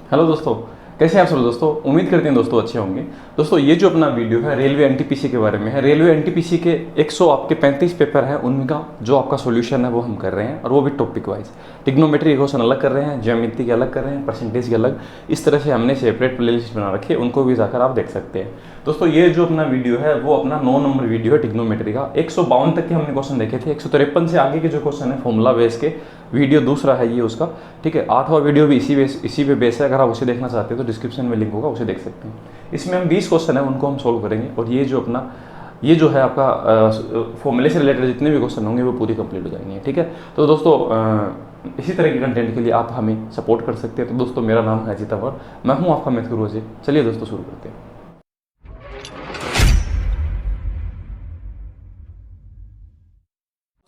Hello दोस्तों, कैसे हैं आप सब दोस्तों। उम्मीद करते हैं दोस्तों अच्छे होंगे। दोस्तों ये जो अपना वीडियो है रेलवे एनटीपीसी के बारे में है। रेलवे एनटीपीसी के 100 आपके 35 पेपर हैं, उनका जो आपका सॉल्यूशन है वो हम कर रहे हैं, और वो भी टॉपिक वाइज। टिग्नोमेट्री के क्वेश्चन अलग कर रहे हैं, ज्योमेट्री के अलग कर रहे हैं, परसेंटेज के अलग। इस तरह से हमने सेपरेट प्लेलिस्ट बना रखी है, उनको भी जाकर आप देख सकते हैं। दोस्तों ये जो अपना वीडियो है वो अपना 9 नंबर वीडियो है टिग्नोमेट्री का। 152 तक के हमने क्वेश्चन देखे थे। 153 से आगे के जो क्वेश्चन है फॉर्मूला बेस के, वीडियो दूसरा है ये उसका। ठीक है, 8वां वीडियो भी इसी पे बेस है। अगर आप उसे देखना चाहते हैं तो डिस्क्रिप्शन में लिंक होगा, उसे देख सकते हैं। इसमें हम 20 क्वेश्चन है उनको हम सोल्व करेंगे, और ये जो अपना ये जो है आपका फॉर्मूले से रिलेटेड जितने भी क्वेश्चन होंगे वो पूरी कंप्लीट हो जाएंगे। ठीक है, तो दोस्तों इसी तरह के कंटेंट के लिए आप हमें सपोर्ट कर सकते हैं। तो दोस्तों मेरा नाम है अजीत अवर, मैं हूँ आपका मैथ गुरु जी। चलिए दोस्तों शुरू करते हैं।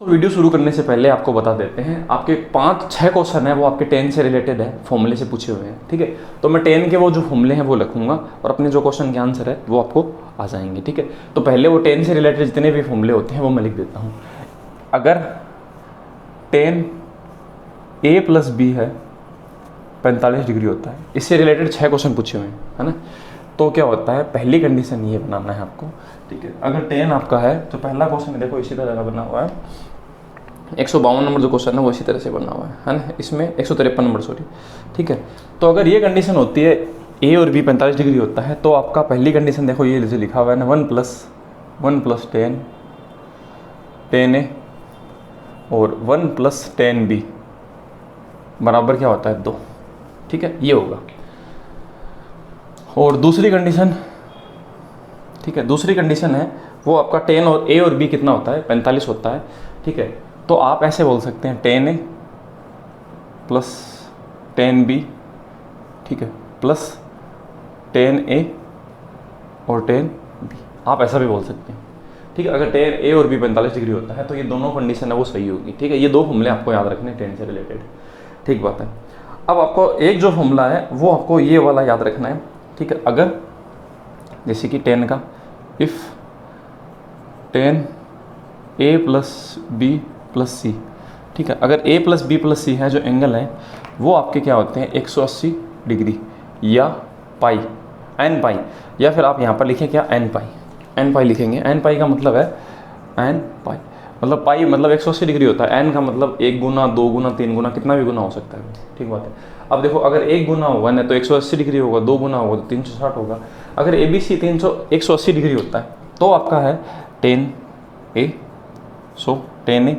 तो वीडियो शुरू करने से पहले आपको बता देते हैं, आपके 5-6 क्वेश्चन है वो आपके 10 से रिलेटेड है, फॉर्मूले से पूछे हुए हैं। ठीक है, तो मैं 10 के वो जो फॉर्मूले हैं वो लिखूंगा, और अपने जो क्वेश्चन के आंसर है वो आपको आ जाएंगे। ठीक है, तो पहले वो 10 से रिलेटेड जितने भी फॉर्मूले होते हैं वो मैं लिख देता हूँ। अगर 10 A + B है 45 डिग्री होता है, इससे रिलेटेड 6 क्वेश्चन पूछे हुए हैं, है ना। तो क्या होता है, पहली कंडीशन ये बनाना है आपको। ठीक है, अगर 10 आपका है तो पहला क्वेश्चन देखो इसी तरह बना हुआ है। 152 नंबर जो क्वेश्चन है वो इसी तरह से बना हुआ है ना। इसमें 153 नंबर, सॉरी। ठीक है, तो अगर ये कंडीशन होती है ए और बी 45 डिग्री होता है, तो आपका पहली कंडीशन देखो ये जो लिखा हुआ है ना, 1 + 10 A और 1 + 10 B बराबर क्या होता है 2। ठीक है, ये होगा। और दूसरी कंडीशन, ठीक है, दूसरी कंडीशन है वो आपका 10 और A और B कितना होता है, 45 होता है। ठीक है, तो आप ऐसे बोल सकते हैं 10A + 10B, ठीक है, प्लस 10A और 10B, आप ऐसा भी बोल सकते हैं। ठीक है, अगर 10A और B 45 डिग्री होता है तो ये दोनों कंडीशन है वो सही होगी। ठीक है, ये दो फॉर्मूले आपको याद रखने 10 से रिलेटेड। ठीक बात है। अब आपको एक जो फॉर्मूला है वो आपको ये वाला याद रखना है। ठीक है, अगर जैसे कि 10 का इफ़ 10A + B + C, ठीक है, अगर A + B + C है जो एंगल है वो आपके क्या होते हैं 180 डिग्री, या पाई, n पाई, या फिर आप यहाँ पर लिखें क्या n पाई लिखेंगे। n पाई का मतलब है n पाई मतलब पाई मतलब 180 डिग्री होता है। n का मतलब 1 गुना 2 गुना 3 गुना कितना भी गुना हो सकता है। ठीक बात है। अब देखो अगर 1 गुना होगा ना तो 180 डिग्री होगा, 2 गुना होगा तो 360 होगा। अगर ABC 180 डिग्री होता है तो आपका है 10A, सो 10A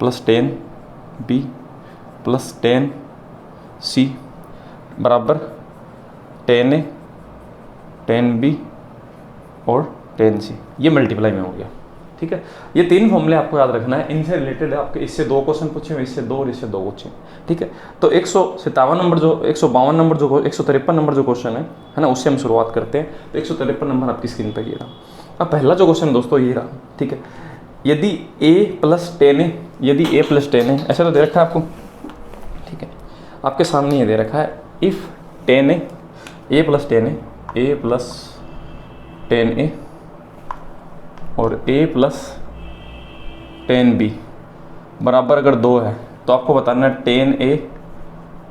+ 10B + 10C बराबर 10A 10B और 10C, ये मल्टीप्लाई में हो गया। ठीक है, ये 3 फॉर्मूले आपको याद रखना है, इनसे रिलेटेड है। आपके इससे 2 क्वेश्चन पूछे हुए, इससे 2 और इससे 2 पूछे। ठीक है, तो 157 नंबर जो 152 नंबर जो 153 नंबर जो क्वेश्चन है ना, उससे हम शुरुआत करते हैं। तो 153 नंबर आपकी स्क्रीन पर ये रहा। अब पहला जो क्वेश्चन दोस्तों ये रहा। ठीक है, यदि A + 10A, यदि A + 10A ऐसा तो दे रखा है आपको। ठीक है, आपके सामने ये दे रखा है if 10A A + 10A A + 10A और A + 10B बराबर अगर 2 है तो आपको बताना है 10A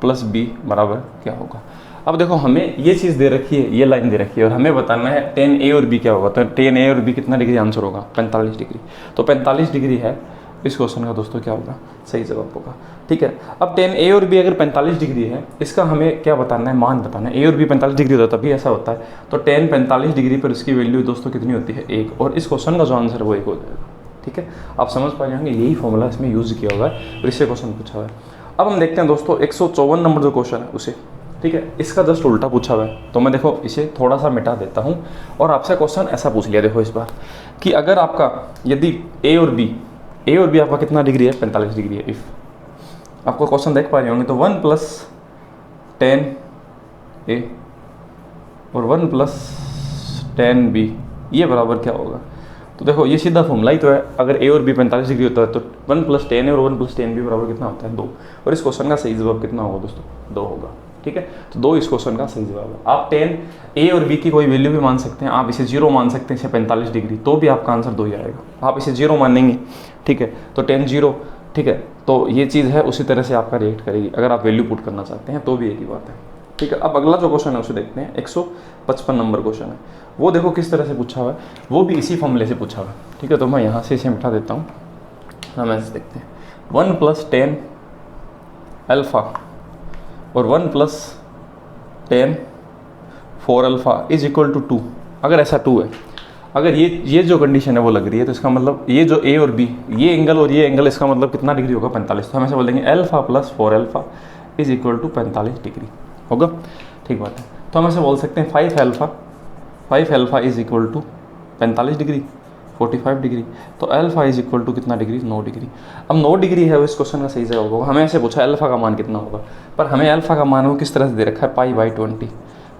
+ B बराबर क्या होगा। अब देखो हमें ये चीज़ दे रखी है, ये लाइन दे रखी है, और हमें बताना है 10A और B क्या होगा। तो 10A और B कितना डिग्री आंसर होगा, 45 डिग्री। तो 45 डिग्री है इस क्वेश्चन का दोस्तों क्या होगा, सही जवाब होगा। ठीक है, अब 10A और B अगर 45 डिग्री है, इसका हमें क्या बताना है, मान बताना है। A और B 45 डिग्री होता है तभी ऐसा होता है। तो 10 45 डिग्री पर इसकी वैल्यू दोस्तों कितनी होती है 1, और इस क्वेश्चन का जो आंसर है वो 1 हो जाएगा। ठीक है, आप समझ पा जाएंगे, यही फॉर्मूला इसमें यूज़ किया हुआ है और इससे क्वेश्चन पूछा हुआ है। अब हम देखते हैं दोस्तों 154 नंबर जो क्वेश्चन है उसे। ठीक है, इसका जस्ट उल्टा पूछा हुआ है, तो मैं देखो इसे थोड़ा सा मिटा देता हूँ और आपसे क्वेश्चन ऐसा पूछ लिया देखो इस बार, कि अगर आपका यदि A और B आपका कितना डिग्री है, 45 डिग्री है। इफ़ आपको क्वेश्चन देख पा रहे होंगे तो 1 + 10A और 1 + 10B ये बराबर क्या होगा। तो देखो ये सीधा फॉर्मूला ही तो है। अगर A और B 45 डिग्री होता है तो 1 + 10A और 1 + 10B बराबर कितना होता है 2, और इस क्वेश्चन का सही जवाब कितना होगा दोस्तों, 2 होगा। ठीक है, तो 2 इस क्वेश्चन का सही जवाब है। आप 10A और B की कोई वैल्यू भी मान सकते हैं, आप इसे 0 मान सकते हैं, इसे 45 डिग्री, तो भी आपका आंसर 2 ही आएगा। आप इसे 0 मानेंगे, ठीक है, तो 10 0, ठीक है, तो ये चीज़ है उसी तरह से आपका रिएक्ट करेगी। अगर आप वैल्यू पुट करना चाहते हैं तो भी एक ही बात है। ठीक है। अब अगला जो क्वेश्चन है उसे देखते हैं, 155 नंबर क्वेश्चन है। वो देखो किस तरह से पूछा हुआ है, वो भी इसी फॉर्मूले से पूछा हुआ है। ठीक है, तो मैं यहाँ से इसे मिटा देता हूँ। हम ऐसे देखते हैं 1 + 10 अल्फ़ा और 1 + 10 4 अल्फ़ा इज इक्वल टू 2। अगर ऐसा 2 है, अगर ये जो कंडीशन है वो लग रही है, तो इसका मतलब ये जो ए और बी, ये एंगल और ये एंगल, इसका मतलब कितना डिग्री होगा, 45। तो हम ऐसे बोल देंगे alpha + 4 alpha is equal to 45 degree होगा। ठीक बात है। तो हम ऐसे बोल सकते हैं 5 alpha is equal to 45 degree, 45 degree. तो अल्फ़ा इज इक्वल टू कितना डिग्री, 9 डिग्री। अब 9 डिग्री है वो इस क्वेश्चन का सही जवाब होगा। हमें ऐसे पूछा अल्फ़ा का मान कितना होगा, पर हमें अल्फ़ा का मान वो किस तरह से दे रखा है, π/20।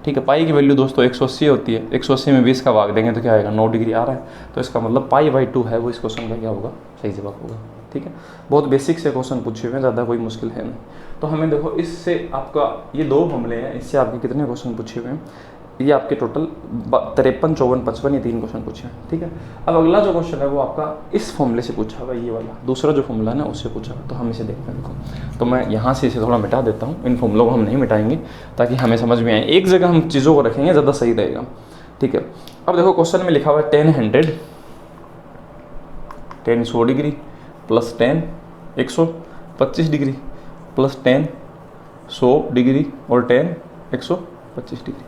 ठीक है, पाई की वैल्यू दोस्तों 180 होती है। 180 में 20 का भाग देंगे तो क्या आएगा, 9 डिग्री आ रहा है। तो इसका मतलब π/2 है वो इस क्वेश्चन का क्या होगा, सही जवाब होगा। ठीक है, बहुत बेसिक से क्वेश्चन पूछे हुए हैं, ज़्यादा कोई मुश्किल है नहीं। तो हमें देखो इससे आपका ये 2 फॉर्मूले हैं, इससे आपके कितने क्वेश्चन पूछे हुए हैं, ये आपके टोटल 53, 54, 55 ये 3 क्वेश्चन पूछे हैं। ठीक है, अब अगला जो क्वेश्चन है वो आपका इस फॉर्मूले से पूछा हुआ है, ये वाला दूसरा जो फॉर्मूला है ना उससे पूछा हुआ। तो हम इसे देखते हैं। देखो, तो मैं यहाँ से इसे थोड़ा मिटा देता हूँ, इन फॉर्मूलों को हम नहीं मिटाएंगे ताकि हमें समझ में आए। एक जगह हम चीज़ों को रखेंगे, ज़्यादा सही रहेगा। ठीक है, अब देखो क्वेश्चन में लिखा हुआ है 10 100 डिग्री + 10 125 डिग्री + 10 100 डिग्री और 10 125 डिग्री।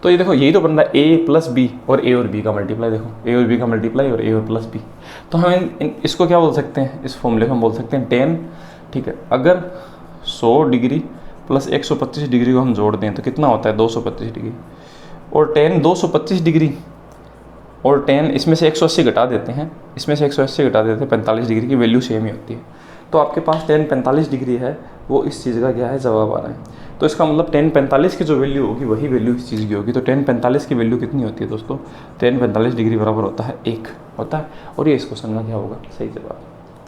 तो ये देखो यही तो बन रहा है a + b और a और b का मल्टीप्लाई। देखो a और b का मल्टीप्लाई और a और +b। तो हम इसको क्या बोल सकते हैं, इस फॉर्मूले को हम बोल सकते हैं 10। ठीक है, अगर 100 डिग्री + 125 डिग्री को हम जोड़ दें तो कितना होता है, 225 डिग्री। और 10 225 डिग्री और 10 इसमें से 180 घटा देते हैं, इसमें से 180 घटा देते हैं, 45 डिग्री की वैल्यू सेम ही होती है। तो आपके पास 10 45 डिग्री है, वो इस चीज़ का क्या है, जवाब आ रहा है। तो इसका मतलब 10 45 की जो वैल्यू होगी वही वैल्यू इस चीज़ की होगी। तो 10 45 की वैल्यू कितनी होती है दोस्तों, 10 45 डिग्री बराबर होता है 1 होता है। और ये इस क्वेश्चन का क्या होगा, सही जवाब।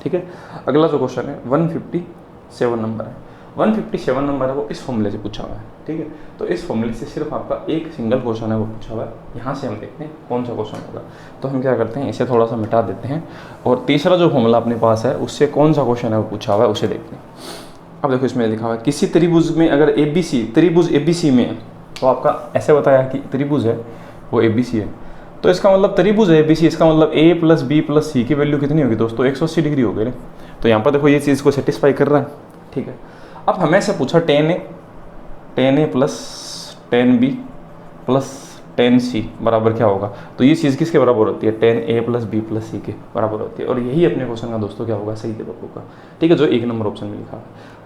ठीक है, अगला जो क्वेश्चन है 157 नंबर है। 157 नंबर है वो इस फॉर्मूले से पूछा हुआ है। ठीक है, तो इस फॉर्मूले से सिर्फ आपका एक सिंगल क्वेश्चन है वो पूछा हुआ है। यहाँ से हम देखते हैं कौन सा क्वेश्चन होगा। तो हम क्या करते हैं, इसे थोड़ा सा मिटा देते हैं और तीसरा जो फॉर्मूला अपने पास है उससे कौन सा क्वेश्चन है वो पूछा हुआ है उसे देखते हैं। अब देखो इसमें लिखा हुआ है किसी त्रिभुज में अगर त्रिभुज ABC में है, तो आपका ऐसे बताया कि त्रिभुज है वो ABC है। तो इसका मतलब त्रिभुज है ABC, इसका मतलब a + b + c की वैल्यू कितनी होगी दोस्तों, 180 डिग्री हो गई ना। तो यहाँ पर देखो ये चीज़ को सेटिस्फाई कर रहा है। ठीक है, अब हमें से पूछा 10a + 10b + 10c बराबर क्या होगा। तो ये चीज़ किसके बराबर होती है, 10a + b + c के बराबर होती है। और यही अपने क्वेश्चन का दोस्तों क्या होगा, सही जवाब होगा। ठीक है, जो 1 नंबर ऑप्शन में लिखा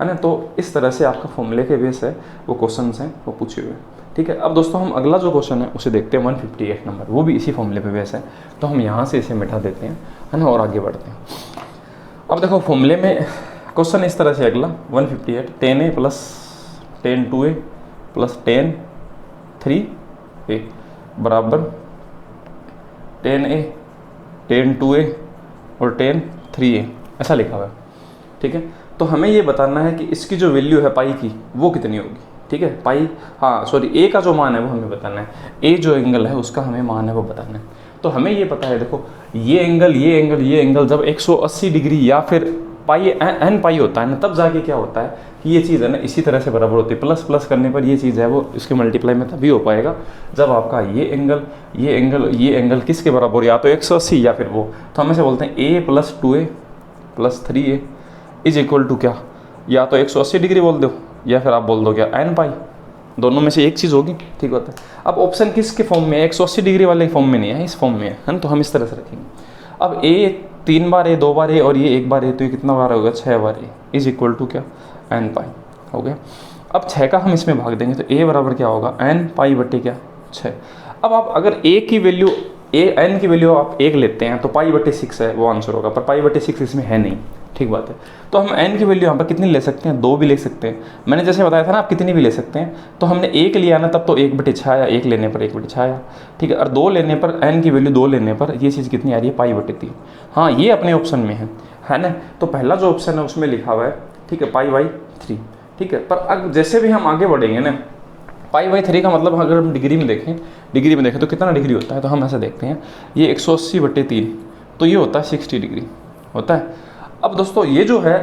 है ना। तो इस तरह से आपका फॉर्मूले के बेस है वो क्वेश्चन हैं वो पूछे हुए हैं। ठीक है, अब दोस्तों हम अगला जो क्वेश्चन है उसे देखते हैं 158 नंबर, वो भी इसी फॉर्मूले पे बेस है। तो हम यहाँ से इसे मिटा देते हैं, है ना, और आगे बढ़ते हैं। अब देखो फॉर्मूले में क्वेश्चन इस तरह से अगला 158 10a + 10 2a + 10 3a बराबर 10a 10 2a और 10 3a ऐसा लिखा हुआ है। ठीक है, तो हमें ये बताना है कि इसकी जो वैल्यू है पाई की वो कितनी होगी। ठीक है, पाई ए का जो मान है वो हमें बताना है, ए जो एंगल है उसका हमें मान है वो बताना है। तो हमें ये पता है, देखो ये एंगल जब 180 डिग्री या फिर n पाई होता है ना, तब जाके क्या होता है कि ये चीज़ है ना इसी तरह से बराबर होती है। प्लस करने पर ये चीज़ है वो इसके मल्टीप्लाई में तभी हो पाएगा जब आपका ये एंगल किसके बराबर हो, या तो 180 या फिर वो। तो हम ऐसे बोलते हैं a + 2a + 3a is equal to क्या, या तो 180 डिग्री बोल दो या फिर आप बोल दो क्या n पाई, दोनों में से एक चीज़ होगी। ठीक होता है। अब ऑप्शन किसके फॉर्म में है, 180 डिग्री वाले फॉर्म में नहीं है, इस फॉर्म में है ना। तो हम इस तरह से रखेंगे। अब a 3 bar a 2 bar a और ये 1 बार a, तो ये कितना बार होगा, 6 बार a इज इक्वल टू क्या, n पाई हो गया। अब 6 का हम इसमें भाग देंगे तो a बराबर क्या होगा, n पाई बटे क्या 6। अब आप अगर a की वैल्यू n की वैल्यू आप 1 लेते हैं तो पाई बटे 6 है वो आंसर होगा, पर पाई बटे 6 इसमें है नहीं। ठीक बात है। तो हम n की वैल्यू यहाँ पर कितनी ले सकते हैं, 2 भी ले सकते हैं। मैंने जैसे बताया था ना आप कितनी भी ले सकते हैं। तो हमने 1 लिया ना, तब तो 1/6 आया, 1 लेने पर 1/6 आया। ठीक है, और 2 लेने पर n की वैल्यू 2 लेने पर ये चीज़ कितनी आ रही है, पाई बटे 3। हाँ, ये अपने ऑप्शन में है ना। तो पहला जो ऑप्शन है उसमें लिखा हुआ है, ठीक है, π/3। ठीक है, पर अब जैसे भी हम आगे बढ़ेंगे ना, π/3 का मतलब अगर हम डिग्री में देखें तो कितना डिग्री होता है। तो हम ऐसा देखते हैं, ये 180/3 तो ये होता है 60 डिग्री होता है। अब दोस्तों ये जो है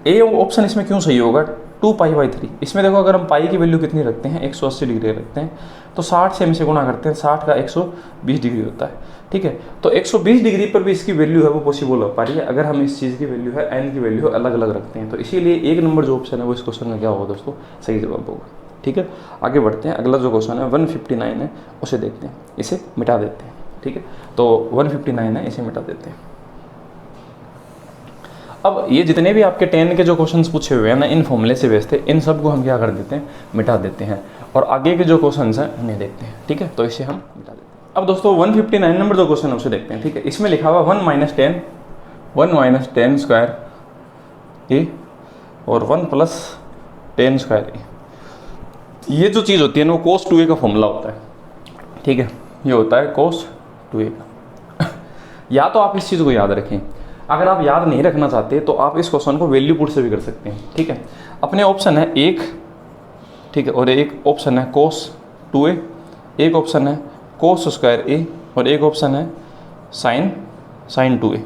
ए ऑप्शन इसमें क्यों सही होगा, 2π/3। इसमें देखो अगर हम पाई की वैल्यू कितनी रखते हैं 180 डिग्री रखते हैं तो 60 से हम इसे गुणा करते हैं, 60 का 120 डिग्री होता है, ठीक है। तो 120 डिग्री पर भी इसकी वैल्यू है वो पॉसिबल हो पा रही है अगर हम इस चीज़ की वैल्यू है एन की वैल्यू अलग अलग रखते हैं। तो इसीलिए 1 नंबर जो ऑप्शन है वो इस क्वेश्चन में क्या होगा दोस्तों, सही जवाब होगा, ठीक है। आगे बढ़ते हैं, अगला जो क्वेश्चन है 159 है उसे देखते हैं, इसे मिटा देते हैं, ठीक है। तो 159 है, इसे मिटा देते हैं। अब ये जितने भी आपके 10 के जो क्वेश्चंस पूछे हुए हैं ना इन फॉर्मूले से बेस्ड थे, इन सब को हम क्या कर देते हैं, मिटा देते हैं, और आगे के जो क्वेश्चंस हैं उन्हें देखते हैं, ठीक है। तो इसे हम मिटा देते हैं। अब दोस्तों 159 नंबर जो क्वेश्चन है उसे देखते हैं, ठीक है। इसमें लिखा हुआ 1 - 10 स्क्वायर ए और 1 + 10 स्क्वायर ए। ये जो चीज़ होती है ना वो cos 2a का फॉर्मूला होता है, ठीक है। ये होता है cos 2a का। या तो आप इस चीज़ को याद रखें, अगर आप याद नहीं रखना चाहते तो आप इस क्वेश्चन को वैल्यू पुट से भी कर सकते हैं, ठीक है। अपने ऑप्शन है एक, ठीक है, और एक ऑप्शन है cos 2a, एक ऑप्शन है cos स्क्वायर a और एक ऑप्शन है sin 2a,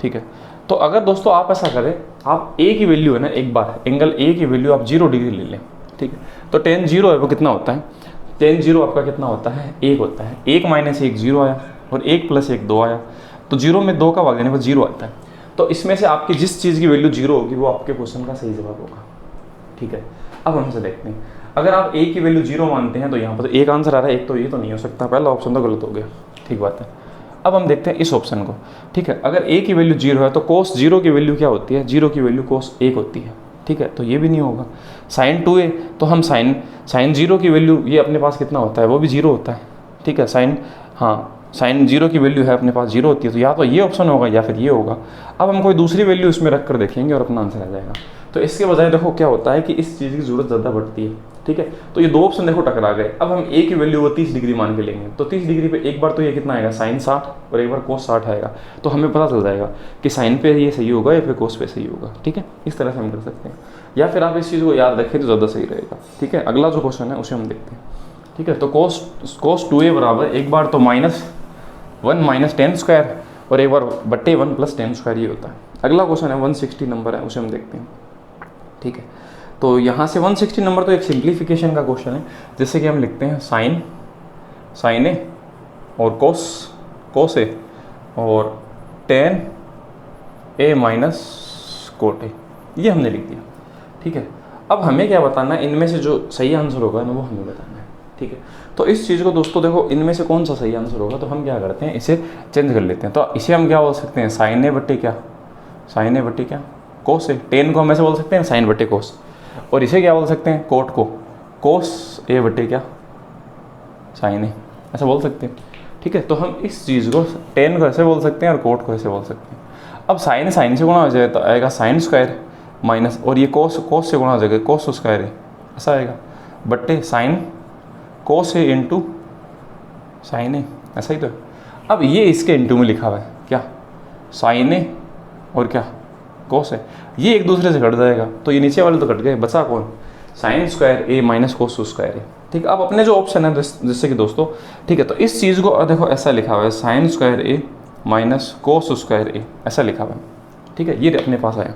ठीक है। तो अगर दोस्तों आप ऐसा करें, आप a की वैल्यू है ना, एक बार एंगल a की वैल्यू आप 0 डिग्री ले लें, ठीक है। तो tan 0 है वो कितना होता है, tan 0 आपका कितना होता है, 1 होता है। 1 - 1 0 आया और 1 + 1 2 आया, तो 0 में 2 का भाग देने पर 0 आता है। तो इसमें से आपकी जिस चीज़ की वैल्यू 0 होगी वो आपके क्वेश्चन का सही जवाब होगा, ठीक है। अब हम इसे देखते हैं, अगर आप a की वैल्यू 0 मानते हैं तो यहाँ पर तो एक आंसर आ रहा है, एक तो ये तो नहीं हो सकता, पहला ऑप्शन तो गलत हो गया, ठीक बात है। अब हम देखते हैं इस ऑप्शन को, ठीक है। अगर a की वैल्यू 0 है तो cos 0 की वैल्यू क्या होती है, 0 की वैल्यू cos 1 होती है, ठीक है। तो ये भी नहीं होगा। sin 2a तो हम sin 0 की वैल्यू ये अपने पास कितना होता है, वो भी 0 होता है, ठीक है। sin 0 की वैल्यू है अपने पास 0 होती है, तो या तो ये ऑप्शन होगा या फिर ये होगा। अब हम कोई दूसरी वैल्यू इसमें रख कर देखेंगे और अपना आंसर आ जाएगा। तो इसके बजाय देखो क्या होता है कि इस चीज़ की जरूरत ज़्यादा बढ़ती है, ठीक है। तो ये दो ऑप्शन देखो टकरा गए। अब हम a की वैल्यू वो 30 डिग्री मान के लेंगे, तो 30 डिग्री पे एक बार तो ये कितना आएगा sin 60 और एक बार cos 60 आएगा, तो हमें पता चल जाएगा कि sin पे ये सही होगा या फिर cos पे सही होगा, ठीक है। इस तरह से हम कर सकते हैं, या फिर आप इस चीज़ को याद रखें तो ज़्यादा सही रहेगा, ठीक है। अगला जो क्वेश्चन है उसे हम देखते हैं, ठीक है। तो cos 2a बराबर एक बार तो -1 - 10 स्क्वायर और एक बार बट्टे 1 + 10 स्क्वायर ये होता है। अगला क्वेश्चन है 160 नंबर है, उसे हम देखते हैं, ठीक है। तो यहाँ से 160 नंबर तो एक सिंप्लीफिकेशन का क्वेश्चन है, जैसे कि हम लिखते हैं sin a और cos a और tan a - cot a, ये हमने लिख दिया, ठीक है। अब हमें क्या बताना है, इनमें से जो सही आंसर होगा ना वो हमें बताना है, ठीक है। तो इस चीज़ को दोस्तों देखो, इनमें से कौन सा सही आंसर होगा, तो हम क्या करते हैं, इसे चेंज कर लेते हैं। तो इसे हम क्या बोल सकते हैं, sin a बट्टे क्या cos a। tan को हम ऐसे बोल सकते हैं sin बट्टे cos, और इसे क्या बोल सकते हैं, cot को cos a बट्टे क्या sin a, ऐसा बोल सकते हैं, ठीक है। तो हम इस चीज़ को tan को ऐसे बोल सकते हैं और cot को ऐसे बोल सकते हैं। अब sin से गुणा हो जाए तो आएगा sin स्क्वायर माइनस, और ये cos से गुणा हो जाएगा cos स्क्वायर है, ऐसा आएगा, बट्टे sin cos a into sin a, ऐसा ही तो है। अब ये इसके इंटू में लिखा हुआ है क्या, sin a और क्या cos a, ये एक दूसरे से कट जाएगा, तो ये नीचे वाले तो कट गए, बचा कौन, sin square a minus cos square a, ठीक है। अब अपने जो ऑप्शन है जिससे कि दोस्तों, ठीक है, तो इस चीज़ को देखो ऐसा लिखा हुआ है sin square a minus cos square a, ऐसा लिखा हुआ है, ठीक है। ये अपने पास आया,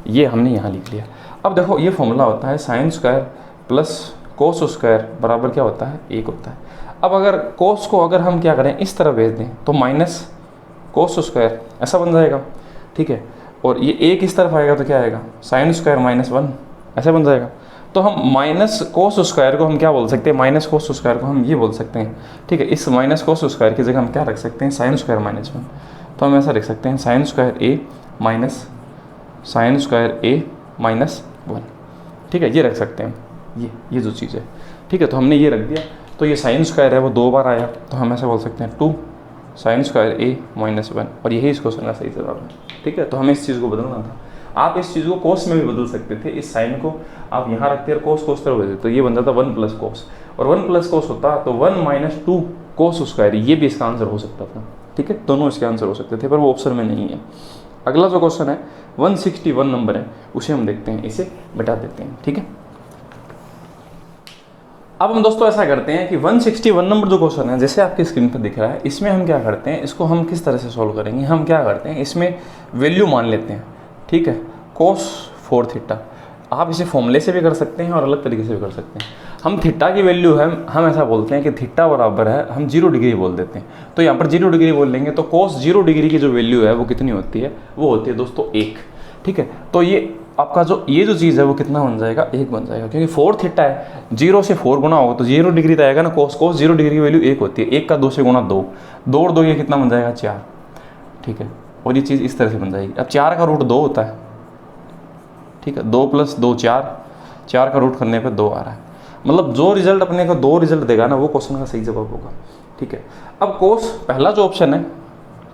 ये हमने यहाँ लिख लिया। अब देखो ये फॉर्मूला होता है sin square plus cos square बराबर क्या होता है, 1 होता है। अब अगर cos को अगर हम क्या करें इस तरह भेज दें तो माइनस cos स्क्वायर ऐसा बन जाएगा, ठीक है। और ये 1 इस तरफ आएगा तो क्या आएगा, sin स्क्वायर -1 ऐसे बन जाएगा। तो हम माइनस cos स्क्वायर को हम क्या बोल सकते हैं, माइनस cos स्क्वायर को हम ये बोल सकते हैं, ठीक है। इस माइनस cos स्क्वायर की जगह हम क्या रख सकते हैं, sin स्क्वायर -1, तो हम ऐसा रख सकते हैं sin square a minus sin square a -1, ठीक है। ये रख सकते हैं, ये जो चीज़ है, ठीक है। तो हमने ये रख दिया, तो ये sin स्क्वायर है वो 2 बार आया, तो हम ऐसे बोल सकते हैं 2 sin स्क्वायर a -1, और यही इस क्वेश्चन का सही जवाब है, ठीक है। तो हमें इस चीज़ को बदलना था। आप इस चीज़ को cos में भी बदल सकते थे, इस साइन को आप यहाँ रखते हैं और cos तरफ भेजते, तो ये बन जाता 1 + cos, और 1 + cos होता तो 1 - 2 cos स्क्वायर, ये भी इसका आंसर हो सकता था, ठीक है। दोनों इसके आंसर हो सकते थे, पर वो ऑप्शन में नहीं है। अगला जो क्वेश्चन है 161 नंबर है, उसे हम देखते हैं, इसे मिटा देते हैं, ठीक है। अब हम दोस्तों ऐसा करते हैं कि 161 नंबर जो क्वेश्चन है, जैसे आपकी स्क्रीन पर दिख रहा है, इसमें हम क्या करते हैं, इसको हम किस तरह से सॉल्व करेंगे, हम क्या करते हैं, इसमें वैल्यू मान लेते हैं, ठीक है, cos 4 थीटा। आप इसे फॉर्मूले से भी कर सकते हैं और अलग तरीके से भी कर सकते हैं। हम थीटा की वैल्यू है, हम ऐसा बोलते हैं कि थीटा बराबर है, हम 0 डिग्री बोल देते हैं। तो यहाँ पर 0 डिग्री बोल लेंगे तो cos 0 डिग्री की जो वैल्यू है वो कितनी होती है, वो होती है दोस्तों 1। ठीक है, तो ये आपका ये जो चीज़ है वो कितना बन जाएगा, 1 बन जाएगा, क्योंकि 4 थीटा है, 0 से 4 गुना होगा तो 0 डिग्री तो आएगा ना। cos 0 डिग्री की वैल्यू 1 होती है, 1 का 2 से गुना 2, 2 और 2 ये कितना बन जाएगा, 4। ठीक है, और ये चीज़ इस तरह से बन जाएगी। अब 4 का रूट 2 होता है, ठीक है, 2 + 2 4, 4 का रूट करने पे 2 आ रहा है। मतलब जो रिजल्ट अपने को 2 रिजल्ट देगा ना, वो क्वेश्चन का सही जवाब होगा। ठीक है, अब cos पहला जो ऑप्शन है,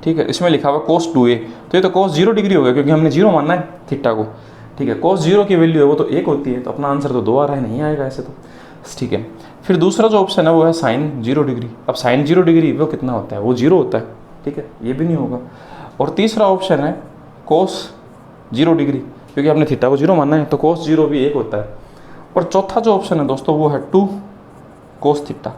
ठीक है, इसमें लिखा हुआ cos 2a, तो ये तो cos 0 डिग्री हो गया, क्योंकि हमने 0 मानना है थीटा को। ठीक है, cos 0 की वैल्यू है वो तो 1 होती है, तो अपना आंसर तो 2 आ रहा है, नहीं आएगा ऐसे तो। ठीक है, फिर दूसरा जो ऑप्शन है वो है sin 0 डिग्री। अब sin 0 डिग्री वो कितना होता है, वो 0 होता है। ठीक है, ये भी नहीं होगा। और तीसरा ऑप्शन है cos 0 डिग्री, क्योंकि आपने थीटा को 0 मानना है, तो cos 0 भी 1 होता है। और चौथा जो ऑप्शन है दोस्तों वो है 2 cos थीटा।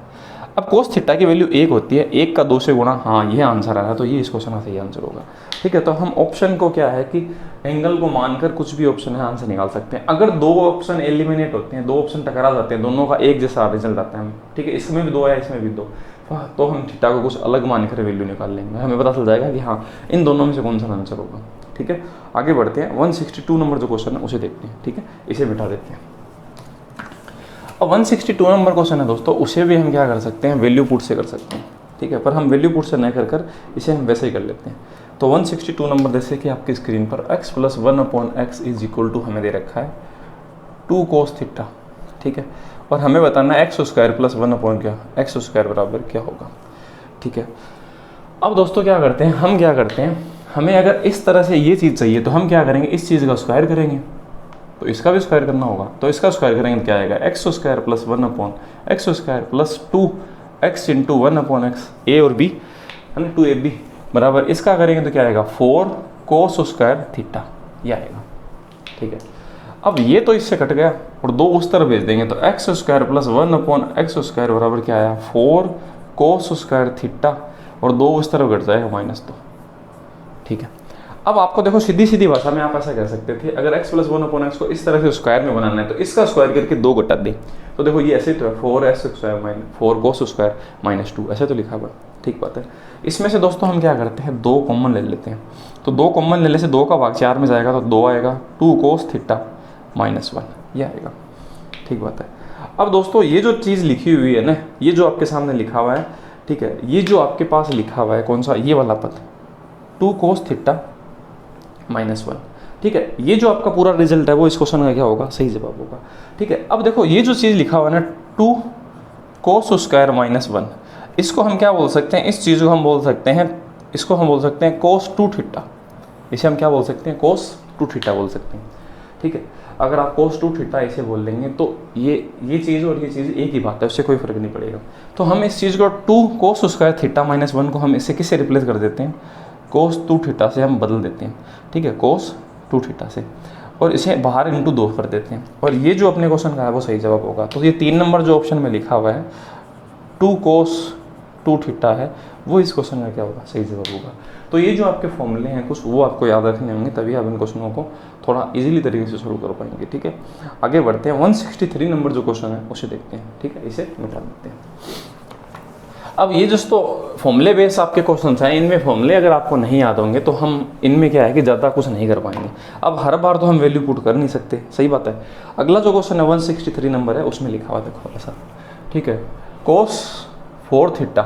अब cos थीटा की वैल्यू 1 होती है, 1 का 2 से गुणा, हाँ ये आंसर आ रहा है, तो ये इस क्वेश्चन का सही आंसर होगा। ठीक है, तो हम ऑप्शन को क्या है कि एंगल को मानकर कुछ भी ऑप्शन है आंसर निकाल सकते हैं। अगर 2 ऑप्शन एलिमिनेट होते हैं, 2 ऑप्शन टकरा जाते हैं, दोनों का एक जैसा रिजल्ट आता है, ठीक है, इसमें भी 2 है, इसमें भी 2, तो हम थीटा को कुछ अलग मानकर वैल्यू निकाल लेंगे, हमें पता चल जाएगा कि हाँ इन दोनों में से कौन सा आंसर होगा। ठीक है, आगे बढ़ते हैं। 162 नंबर जो क्वेश्चन है उसे देखते हैं। ठीक है, इसे बिठा देते हैं। अब 162 नंबर क्वेश्चन है दोस्तों, उसे भी हम क्या कर सकते हैं, वैल्यू पुट से कर सकते हैं। ठीक है, पर हम वैल्यू पुट से नहीं कर इसे हम वैसे ही कर लेते हैं। तो 162 नंबर जैसे कि आपकी स्क्रीन पर x + 1/x = हमें दे रखा है 2 cos थीटा। ठीक है, और हमें बताना है x² + 1 x² बराबर क्या होगा। ठीक है, अब दोस्तों क्या करते हैं, हम क्या करते हैं, हमें अगर इस तरह से ये चीज़ चाहिए तो हम क्या करेंगे, इस चीज़ का स्क्वायर करेंगे, तो इसका भी स्क्वायर करना होगा, तो इसका स्क्वायर करेंगे तो क्या आएगा, x² + 1/x² + 2x × 1/x, a और b है ना, 2ab बराबर, इसका करेंगे तो क्या आएगा 4 cos² थीटा, ये आएगा। ठीक है, अब ये तो इससे कट गया और 2 उस तरफ भेज देंगे, तो x² + 1/x² बराबर क्या आया 4 cos² थीटा, और 2 उस तरफ घट जाएगा -2। ठीक है, अब आपको देखो सीधी सीधी भाषा में आप ऐसा कह सकते थे, अगर x + 1/x को इस तरह से स्क्वायर में बनाना है तो इसका स्क्वायर करके 2 घटा दें। तो देखो ये ऐसे तो है 4x² - 4 cos² - 2, ऐसे तो लिखा हुआ है। ठीक बात है, इसमें से दोस्तों हम क्या करते हैं, 2 कॉमन ले लेते हैं। तो 2 कॉमन लेने से 2 का भाग 4 में जाएगा, तो 2 आएगा 2 cos थीटा -1, ये आएगा। ठीक बात है। अब दोस्तों ये जो चीज़ लिखी हुई है ना, ये जो आपके सामने लिखा हुआ है, ठीक है, ये जो आपके पास लिखा हुआ है कौन सा, ये वाला पद 2 cos थीटा -1। ठीक है, ये जो आपका पूरा रिजल्ट है वो इस क्वेश्चन का क्या होगा, सही जवाब होगा। ठीक है, अब देखो ये जो चीज़ लिखा हुआ है ना 2 cos² -1, इसको हम क्या बोल सकते हैं, इस चीज़ को हम बोल सकते हैं, इसको हम बोल सकते हैं cos 2 थीटा, इसे हम क्या बोल सकते हैं, cos 2 थीटा बोल सकते हैं। ठीक है, अगर आप cos 2 थीटा इसे बोल लेंगे तो ये चीज़ और ये चीज़ एक ही बात है, उससे कोई फर्क नहीं पड़ेगा। तो हम इस चीज़ को 2 cos² थीटा -1 को हम इससे किससे रिप्लेस कर देते हैं, cos 2 थीटा से हम बदल देते हैं। ठीक है, cos 2 थीटा से, और इसे बाहर × 2 कर देते हैं, और ये जो अपने क्वेश्चन का है वो सही जवाब होगा। तो ये 3 नंबर जो ऑप्शन में लिखा हुआ है 2 cos 2 थीटा है, वो इस क्वेश्चन का क्या होगा, सही जवाब होगा। तो ये जो आपके फॉर्मूले हैं कुछ वो आपको याद रखने होंगे, तभी आप इन क्वेश्चनों को थोड़ा इजीली तरीके से शुरू कर पाएंगे। ठीक है, आगे बढ़ते हैं। 163 नंबर जो क्वेश्चन है उसे देखते हैं। ठीक है, इसे मिटा देते हैं। अब ये दोस्तों फॉर्मूले बेस आपके क्वेश्चन हैं, इनमें फॉर्मूले अगर आपको नहीं याद होंगे तो हम इनमें क्या है कि ज़्यादा कुछ नहीं कर पाएंगे। अब हर बार तो हम वैल्यू पुट कर नहीं सकते, सही बात है। अगला जो क्वेश्चन है 163 नंबर है, उसमें लिखा हुआ देखो ऐसा, ठीक है, cos 4 थीटा,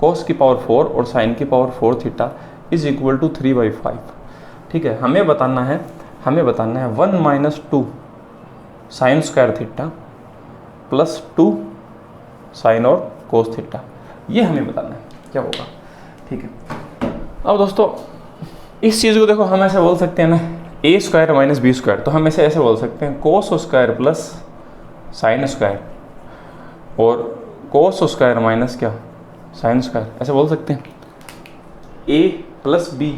cos की पावर 4 और sin की पावर 4 थीटा = 3/5। ठीक है, हमें बताना है 1 - 2 sin² थीटा + 2 sin और cos थीटा, ये हमें बताना है क्या होगा। ठीक है, अब दोस्तों इस चीज़ को देखो हम ऐसे बोल सकते हैं ना, a² - b², तो हम ऐसे बोल सकते हैं cos² + sin² और cos² - क्या sin², ऐसे बोल सकते हैं। a + b,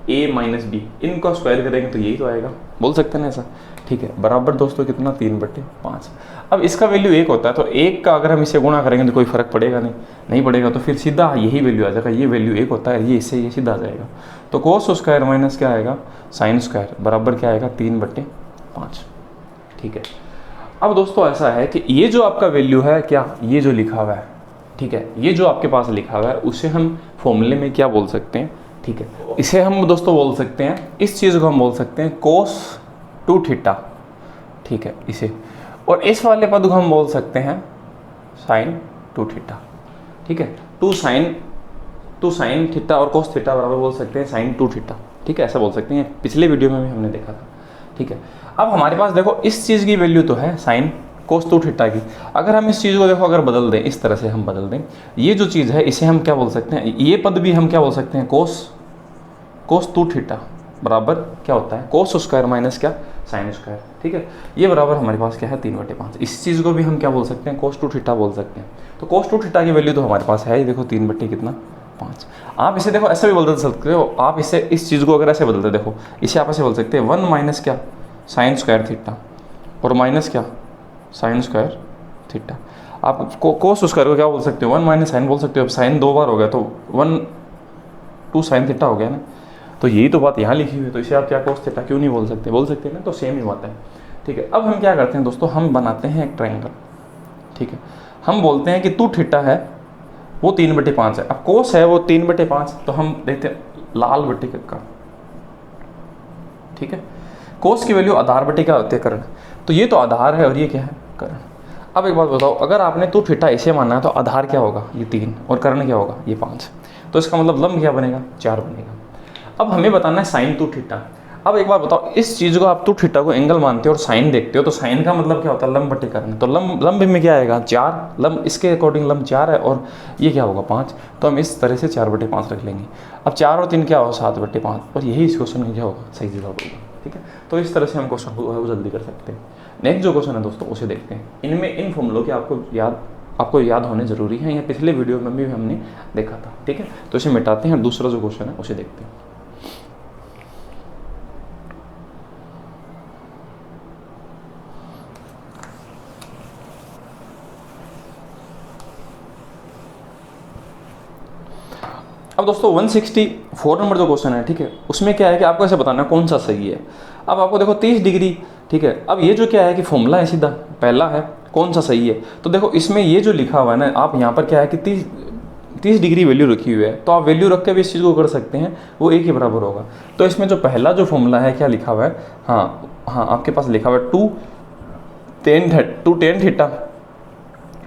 a - b, इनका स्क्वायर करेंगे तो यही तो आएगा, बोल सकते हैं ना ऐसा। ठीक है, बराबर दोस्तों कितना 3/5। अब इसका वैल्यू 1 होता है, तो 1 का अगर हम इसे गुणा करेंगे तो कोई फर्क पड़ेगा नहीं पड़ेगा, तो फिर सीधा यही वैल्यू आ जाएगा। ये वैल्यू 1 होता है, ये इससे ये सीधा आ जाएगा। तो cos² - क्या आएगा sin² बराबर क्या आएगा 3/5। ठीक है। अब दोस्तों ऐसा है कि ये जो आपका वैल्यू है क्या, ये जो लिखा हुआ है, ठीक है, ये जो आपके पास लिखा हुआ है उसे हम फॉर्मूले में क्या बोल सकते हैं, ठीक है, इसे हम दोस्तों बोल सकते हैं, इस चीज़ को हम बोल सकते हैं कोस 2 थीटा, ठीक है, इसे, और इस वाले पद को हम बोल सकते हैं साइन 2 थीटा, ठीक है, टू साइन थीटा और कोस थीटा बराबर बोल सकते हैं साइन 2 थीटा, ठीक है, ऐसा बोल सकते हैं, पिछले वीडियो में भी हमने देखा था, ठीक है। अब हमारे पास देखो इस चीज़ की वैल्यू तो है साइन कोस 2 थीटा की, अगर हम इस चीज़ को देखो अगर बदल दें, इस तरह से हम बदल दें, ये जो चीज़ है इसे हम क्या बोल सकते हैं, ये पद भी हम क्या बोल सकते हैं कोस 2 थीटा बराबर क्या होता है कोस स्क्वायर माइनस क्या साइन स्क्वायर, ठीक है, ये बराबर हमारे पास क्या है 3/5। इस चीज़ को भी हम क्या बोल सकते हैं कोस 2 थीटा बोल सकते हैं। तो कोस 2 थीटा की वैल्यू तो हमारे पास है ही, देखो 3/5। आप इसे देखो ऐसे भी बदल सकते हो, आप इसे इस चीज़ को अगर ऐसे बदलते देखो, इसे आप ऐसे बोल सकते हैं 1 माइनस क्या साइन स्क्वायर थीटा और माइनस क्या साइन स्क्वायर थीटा। आप कोस स्क्वायर को क्या बोल सकते हो 1 माइनस साइन बोल सकते हो। अब साइन 2 बार हो गया तो 2 साइन थीटा हो गया ना, तो यही तो बात यहाँ लिखी हुई है, तो इसे आप क्या कोस थीटा क्यों नहीं बोल सकते, बोल सकते हैं ना, तो सेम ही बात है, ठीक है। अब हम क्या करते हैं दोस्तों, हम बनाते हैं एक ट्रायंगल, ठीक है, हम बोलते हैं कि 2 थीटा है वो 3/5 है, अब कोस है वो 3/5, तो हम देखते हैं लाल बट्टी का, ठीक है, कोस की वैल्यू आधार बट्टी क्या होती है कर्ण, तो ये तो आधार है और ये क्या है कर्ण। अब एक बात बताओ, अगर आपने 2 थीटा इसे माना है तो आधार क्या होगा ये 3 और कर्ण क्या होगा ये 5, तो इसका मतलब लंब क्या बनेगा 4 बनेगा। अब हमें बताना है साइन 2 थीटा। अब एक बार बताओ, इस चीज़ को आप 2 थीटा को एंगल मानते हो और साइन देखते हो, तो साइन का मतलब क्या होता है लंब बटे कर्ण, तो लंब में क्या आएगा 4, लंब इसके अकॉर्डिंग लंब 4 है और ये क्या होगा 5, तो हम इस तरह से 4/5 रख लेंगे। अब 4 और 3 क्या होगा 7/5, और यही इस क्वेश्चन में क्या होगा सही जवाब होगा, ठीक है। तो इस तरह से हम क्वेश्चन को जल्दी कर सकते हैं। नेक्स्ट जो क्वेश्चन है दोस्तों उसे देखते हैं, इनमें इन फॉर्मूलों के आपको याद होने जरूरी है, यह पिछले वीडियो में भी हमने देखा था, ठीक है। तो इसे मिटाते हैं और दूसरा जो क्वेश्चन है उसे देखते हैं। अब दोस्तों 164 नंबर जो क्वेश्चन है, ठीक है, उसमें क्या है कि आपको ऐसे बताना है कौन सा सही है। अब आपको देखो 30 डिग्री, ठीक है, अब ये जो क्या है कि फॉर्मूला है सीधा पहला है कौन सा सही है, तो देखो इसमें ये जो लिखा हुआ है ना, आप यहाँ पर क्या है कि 30 डिग्री वैल्यू रखी हुई है, तो आप वैल्यू रख के भी इस चीज़ को कर सकते हैं, वो एक ही बराबर होगा। तो इसमें जो पहला जो फॉर्मूला है क्या लिखा हुआ है, हाँ आपके पास लिखा हुआ है 2 tan थीटा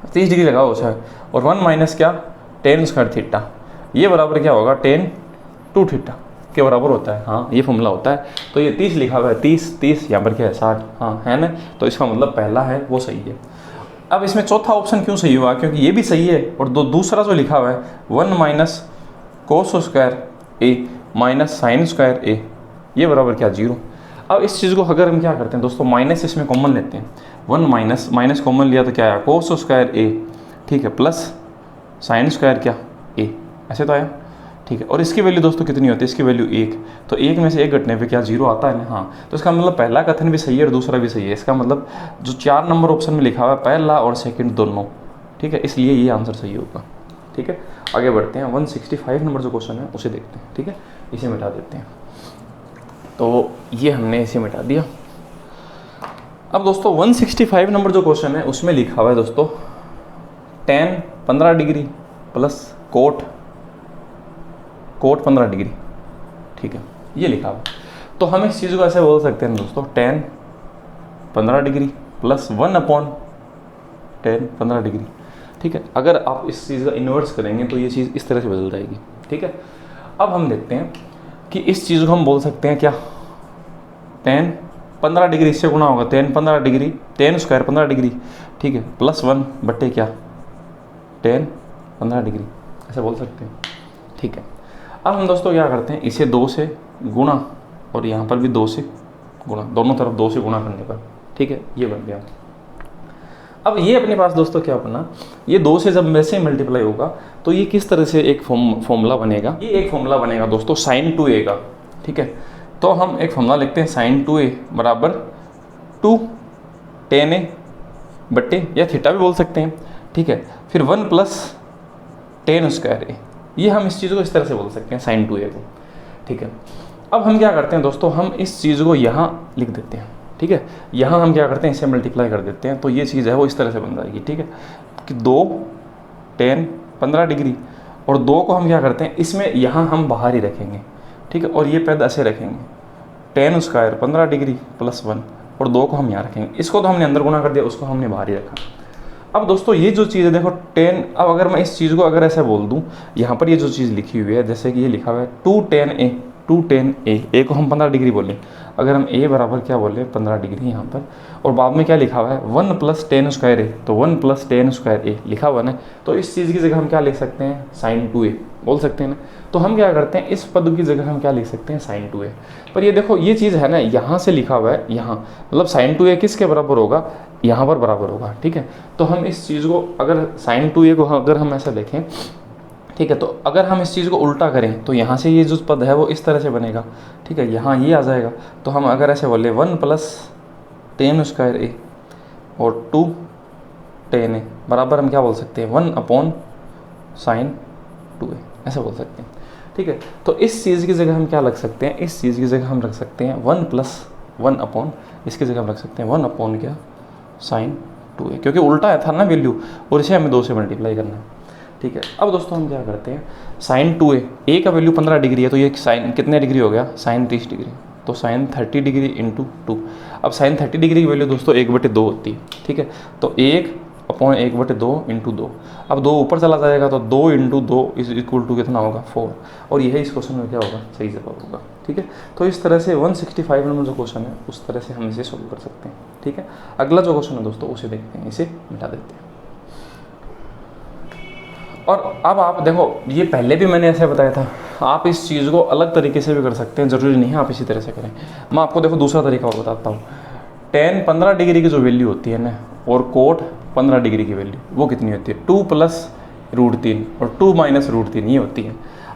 30 डिग्री लगा हुआ है और 1 माइनस क्या tan स्क्वायर थीटा, ये बराबर क्या होगा tan 2 थीटा के बराबर होता है, हाँ ये फॉर्मूला होता है। तो ये 30 लिखा हुआ है, 30 यहाँ पर क्या है 60, हाँ है ना, तो इसका मतलब पहला है वो सही है। अब इसमें चौथा ऑप्शन क्यों सही हुआ, क्योंकि ये भी सही है और दूसरा जो लिखा हुआ है 1 माइनस कोस स्क्वायर ए माइनस साइन स्क्वायर ए, ये बराबर क्या 0। अब इस चीज़ को अगर हम क्या करते हैं दोस्तों, माइनस इसमें कॉमन लेते हैं, 1 माइनस कॉमन लिया तो क्या आया कोस स्क्वायर ए, ठीक है, प्लस साइन स्क्वायर क्या ए, ऐसे तो आया, ठीक है। और इसकी वैल्यू दोस्तों कितनी होती है, इसकी वैल्यू 1, तो 1 में से 1 घटने पे क्या 0 आता है ना, हाँ, तो इसका मतलब पहला कथन भी सही है और दूसरा भी सही है। इसका मतलब जो 4 नंबर ऑप्शन में लिखा हुआ है पहला और सेकंड दोनों, ठीक है, इसलिए ये आंसर सही होगा, ठीक है। आगे बढ़ते हैं, 165 नंबर जो क्वेश्चन है उसे देखते हैं, ठीक है, इसे मिटा देते हैं। तो ये हमने इसे मिटा दिया। अब दोस्तों 165 नंबर जो क्वेश्चन है उसमें लिखा हुआ है दोस्तों tan 15 degree plus coat 15 degree, ठीक है, ये लिखा हुआ। तो हम इस चीज़ को ऐसे बोल सकते हैं दोस्तों tan 15 degree plus 1/tan 15 degree, ठीक है। अगर आप इस चीज़ का इन्वर्स करेंगे तो ये चीज़ इस तरह से बदल जाएगी, ठीक है। अब हम देखते हैं कि इस चीज़ को हम बोल सकते हैं क्या tan 15 डिग्री इससे गुणा होगा tan 15 degree tan square 15 degree, ठीक है, प्लस 1 बट्टे क्या tan 15 डिग्री, ऐसे बोल सकते हैं, ठीक है। अब हम दोस्तों क्या करते हैं, इसे 2 से गुणा और यहाँ पर भी 2 से गुणा, दोनों तरफ 2 से गुणा करने पर, ठीक है, ये बन गया। अब ये अपने पास दोस्तों क्या बना, ये 2 से जब वैसे मल्टीप्लाई होगा तो ये किस तरह से एक फॉर्मूला बनेगा, ये एक फॉर्मूला बनेगा दोस्तों sin 2a का, ठीक है। तो हम एक फॉर्मूला लिखते हैं sin 2a बराबर 2 tan a बट्टे या थीटा भी बोल सकते हैं, ठीक है, फिर 1 प्लस tan स्क्वायर a, ये हम इस चीज़ को इस तरह से बोल सकते हैं sin 2a को, ठीक है। अब हम क्या करते हैं दोस्तों, हम इस चीज़ को यहाँ लिख देते हैं, ठीक है। यहाँ हम क्या करते हैं, इसे मल्टीप्लाई कर देते हैं, तो ये चीज़ है वो इस तरह से बन जाएगी, ठीक है, कि 2 tan 15 डिग्री, और 2 को हम क्या करते हैं इसमें यहाँ हम बाहर ही रखेंगे, ठीक है, और ये पद ऐसे रखेंगे, tan स्क्वायर 15 डिग्री प्लस 1, और 2 को हम यहाँ रखेंगे। इसको तो हमने अंदर गुना कर दिया, उसको हमने बाहर ही रखा। अब दोस्तों ये जो चीज़ है देखो tan, अब अगर मैं इस चीज़ को अगर ऐसे बोल दूँ, यहाँ पर ये जो चीज़ लिखी हुई है, जैसे कि ये लिखा हुआ है 2 tan a को हम 15 डिग्री बोलें, अगर हम a बराबर क्या बोले 15 डिग्री यहाँ पर, और बाद में क्या लिखा हुआ है 1 प्लस tan स्क्वायर a, तो 1 प्लस tan स्क्वायर a लिखा हुआ है ना, तो इस चीज़ की जगह हम क्या लिख सकते हैं sin 2a बोल सकते हैं ना। तो हम क्या करते हैं, इस पद की जगह हम क्या लिख सकते हैं sin 2a। पर ये देखो ये चीज़ है ना, यहाँ से लिखा हुआ है यहाँ, मतलब sin 2a किसके बराबर होगा, यहाँ पर बराबर होगा, ठीक है। तो हम इस चीज़ को अगर sin 2a को अगर हम ऐसा देखें, ठीक है, तो अगर हम इस चीज़ को उल्टा करें तो यहाँ से ये जो पद है वो इस तरह से बनेगा, ठीक है, यहाँ ये आ जाएगा। तो हम अगर ऐसे बोले 1 प्लस tan स्क्वायर a और 2 tan a बराबर हम क्या बोल सकते हैं 1 अपॉन sin 2a, ऐसे बोल सकते हैं, ठीक है। तो इस चीज़ की जगह हम क्या रख सकते हैं, इस चीज़ की जगह हम रख सकते हैं 1 प्लस 1 अपॉन, इसकी जगह हम रख सकते हैं 1 अपॉन क्या sin 2a, क्योंकि उल्टा है था ना वैल्यू, और इसे हमें 2 से मल्टीप्लाई करना है, ठीक है। अब दोस्तों हम क्या करते हैं sin 2a, a का वैल्यू 15 डिग्री है, तो ये sin कितने डिग्री हो गया sin 30 डिग्री, तो sin 30 डिग्री इंटू 2। अब sin 30 डिग्री की वैल्यू दोस्तों 1/2 होती है, ठीक है, तो 1 अपॉन 1/2 इंटू 2। अब 2 ऊपर चला जाएगा तो 2 इंटू 2 इज इक्वल टू कितना होगा 4, और यही इस क्वेश्चन में क्या होगा सही जवाब होगा, ठीक है। तो इस तरह से 165 नंबर जो क्वेश्चन है उस तरह से हम इसे सोल्व कर सकते हैं, ठीक है। अगला जो क्वेश्चन है दोस्तों उसे देखते हैं, इसे मिटा देते हैं। और अब आप देखो ये पहले भी मैंने ऐसे बताया था, आप इस चीज़ को अलग तरीके से भी कर सकते हैं, ज़रूरी नहीं है आप इसी तरह से करें। मैं आपको देखो दूसरा तरीका और बताता हूँ। tan 15 डिग्री की जो वैल्यू होती है ना, और कोट 15 डिग्री की वैल्यू वो कितनी होती है 2 प्लस √3 और 2 माइनस √3 ये होती है।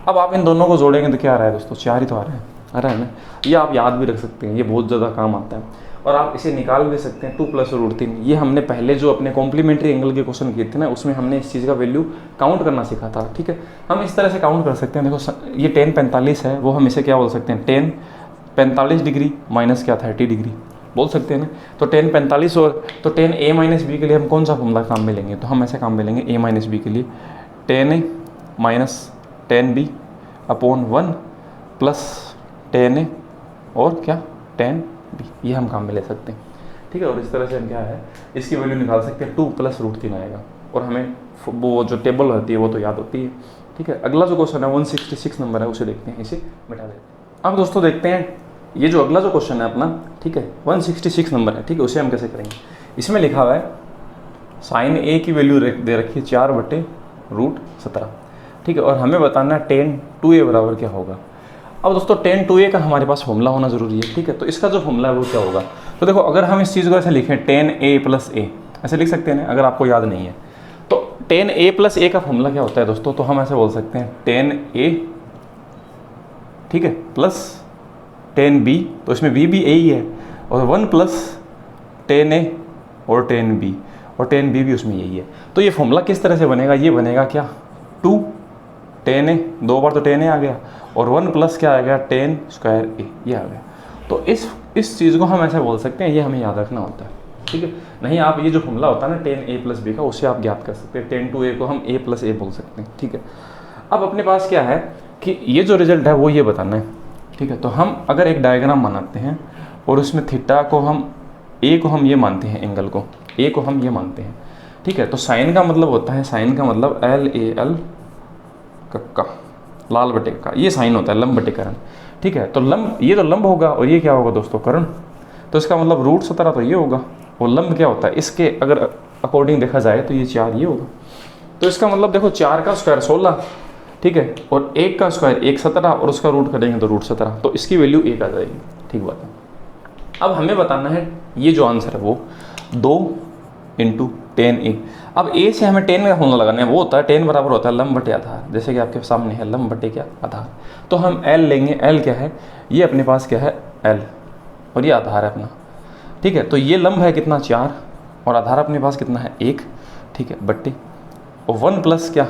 अब आप इन दोनों को जोड़ेंगे तो क्या आ रहा है दोस्तों, 4 ही तो आ रहा है ना। ये आप याद भी रख सकते हैं, ये बहुत ज़्यादा काम आता है, और आप इसे निकाल भी सकते हैं 2 प्लस √3। ये हमने पहले जो अपने कॉम्प्लीमेंट्री एंगल के क्वेश्चन किए थे ना, उसमें हमने इस चीज़ का वैल्यू काउंट करना सीखा था, ठीक है। हम इस तरह से काउंट कर सकते हैं, देखो ये tan 45 है, वो हम इसे क्या बोल सकते हैं tan 45 डिग्री माइनस क्या 30 डिग्री बोल सकते हैं ना। तो tan 45 और तो tan a माइनस बी के लिए हम कौन सा फॉर्मूला काम में लेंगे, तो हम ऐसे काम में लेंगे a माइनस बी के लिए tan a minus tan b upon 1 plus tan a और क्या tan b, ये हम काम में ले सकते हैं, ठीक है। और इस तरह से हम क्या है इसकी वैल्यू निकाल सकते हैं, 2 प्लस √3 आएगा, और हमें वो जो टेबल होती है वो तो याद होती है, ठीक है। अगला जो क्वेश्चन है 166 नंबर है, उसे देखते हैं, इसे मिटा देते हैं। अब दोस्तों देखते हैं ये जो अगला जो क्वेश्चन है अपना, ठीक है, 166 नंबर है, ठीक है, उसे हम कैसे करेंगे। इसमें लिखा हुआ है sin a की वैल्यू दे रखी है 4/√17, ठीक है, और हमें बताना है tan 2a बराबर क्या होगा। अब दोस्तों tan 2a का हमारे पास फॉर्मूला होना जरूरी है, ठीक है। तो इसका जो फॉर्मूला है वो क्या होगा, तो देखो अगर हम इस चीज़ को ऐसे लिखें tan a प्लस a, ऐसे लिख सकते हैं ना, अगर आपको याद नहीं है तो tan a प्लस a का फॉर्मूला क्या होता है दोस्तों, तो हम ऐसे बोल सकते हैं tan a, ठीक है, प्लस tan b, तो इसमें b भी a ही है, और 1 प्लस tan a और tan b, और tan b भी उसमें यही है। तो ये फॉर्मूला किस तरह से बनेगा, ये बनेगा क्या 2 tan a, 2 बार तो tan a आ गया, और 1 प्लस क्या आ गया tan स्क्वायर a, ये आ गया। तो इस चीज़ को हम ऐसे बोल सकते हैं, ये हमें याद रखना होता है, ठीक है। नहीं आप ये जो फॉर्मूला होता है ना tan a प्लस b का, उसे आप ज्ञात कर सकते हैं, tan 2a को हम a प्लस a बोल सकते हैं, ठीक है। अब अपने पास क्या है कि ये जो रिजल्ट है वो ये बताना है, ठीक है। तो हम अगर एक डायग्राम बनाते हैं और उसमें थीटा को हम a को हम ये मानते हैं, एंगल को a को हम ये मानते हैं, ठीक है। तो साइन का मतलब होता है, साइन का मतलब LAL का लाल बटे का, ये साइन होता है लंब बटे करण, ठीक है। तो लंब, ये तो लंब होगा, और ये क्या होगा दोस्तों करण, तो इसका मतलब √17 तो ये होगा, और लंब क्या होता है इसके अगर अकॉर्डिंग देखा जाए तो ये 4 ये होगा। तो इसका मतलब देखो 4 का स्क्वायर 16, ठीक है, और 1 का स्क्वायर 1 17, और उसका रूट करेंगे तो √17, तो इसकी वैल्यू 1 आ जाएगी, ठीक बात है। अब हमें बताना है ये जो आंसर है वो 2 इंटू tan a। अब a से हमें tan का फॉर्मूला लगाना है, वो होता है tan बराबर होता है लंब बटे आधार, जैसे कि आपके सामने है लंब बटे क्या आधार। तो हम l लेंगे, l क्या है, ये अपने पास क्या है l, और ये आधार है अपना, ठीक है। तो ये लंब है कितना 4, और आधार अपने पास कितना है 1, ठीक है, बट्टे, और 1 प्लस क्या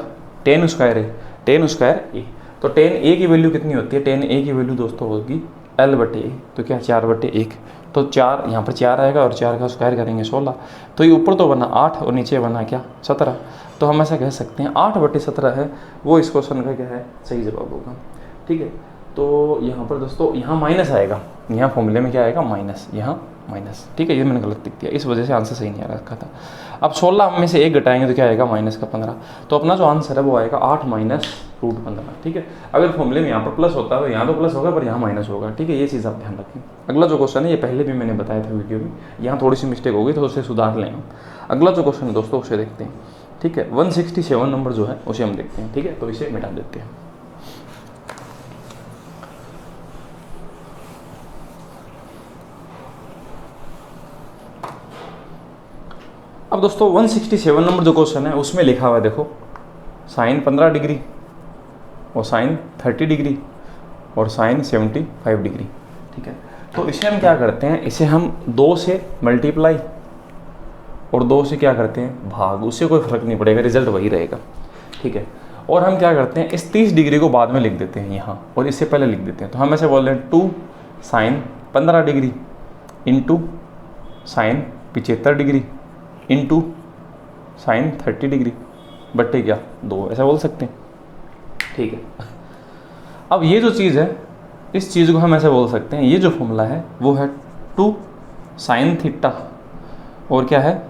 tan स्क्वायर है, tan स्क्वायर a। तो tan a की वैल्यू कितनी होती है, tan a की वैल्यू दोस्तों होगी l बटे a, तो क्या 4/1, तो 4 यहाँ पर 4 आएगा और 4 का स्क्वायर करेंगे 16। तो ये ऊपर तो बना 8 और नीचे बना क्या 17। तो हम ऐसा कह सकते हैं 8/17 है वो इस क्वेश्चन का क्या है सही जवाब होगा। ठीक है, तो यहाँ पर दोस्तों यहाँ माइनस आएगा, यहाँ फॉर्मूले में क्या आएगा माइनस, यहाँ माइनस। ठीक है, ये मैंने गलत लिख दिया, इस वजह से आंसर सही नहीं आ रखा था। अब 16 में से 1 घटाएंगे तो क्या आएगा -15। तो अपना जो आंसर है वो आएगा 8 - √15। ठीक है, अगर फॉर्मूले में यहाँ पर प्लस होता है तो यहाँ तो प्लस होगा पर यहाँ माइनस होगा। ठीक है, ये चीज़ आप ध्यान रखें। अगला जो क्वेश्चन है ये पहले भी मैंने बताया था वीडियो में, यहाँ थोड़ी सी मिस्टेक होगी तो उसे सुधार लें हम। अगला जो क्वेश्चन है दोस्तों उसे देखते हैं। ठीक है, 167 नंबर जो है उसे हम देखते हैं। ठीक है, तो इसे मिटा देते हैं। अब दोस्तों 167 नंबर जो क्वेश्चन है उसमें लिखा हुआ है देखो साइन 15 डिग्री और साइन 30 डिग्री और साइन 75 डिग्री। ठीक है, तो इसे हम क्या करते हैं, इसे हम 2 से मल्टीप्लाई और 2 से क्या करते हैं भाग, उससे कोई फर्क नहीं पड़ेगा, रिजल्ट वही रहेगा। ठीक है, और हम क्या करते हैं इस 30 डिग्री को बाद में लिख देते हैं यहाँ और इससे पहले लिख देते हैं। तो हम ऐसे बोल रहे हैं 2 sine 15 degree into sine 75 degree into sine 30 degree बट्टे क्या 2, ऐसा बोल सकते हैं। ठीक है, अब ये जो चीज़ है इस चीज़ को हम ऐसे बोल सकते हैं, ये जो फॉर्मूला है वो है 2 साइन थीटा और क्या है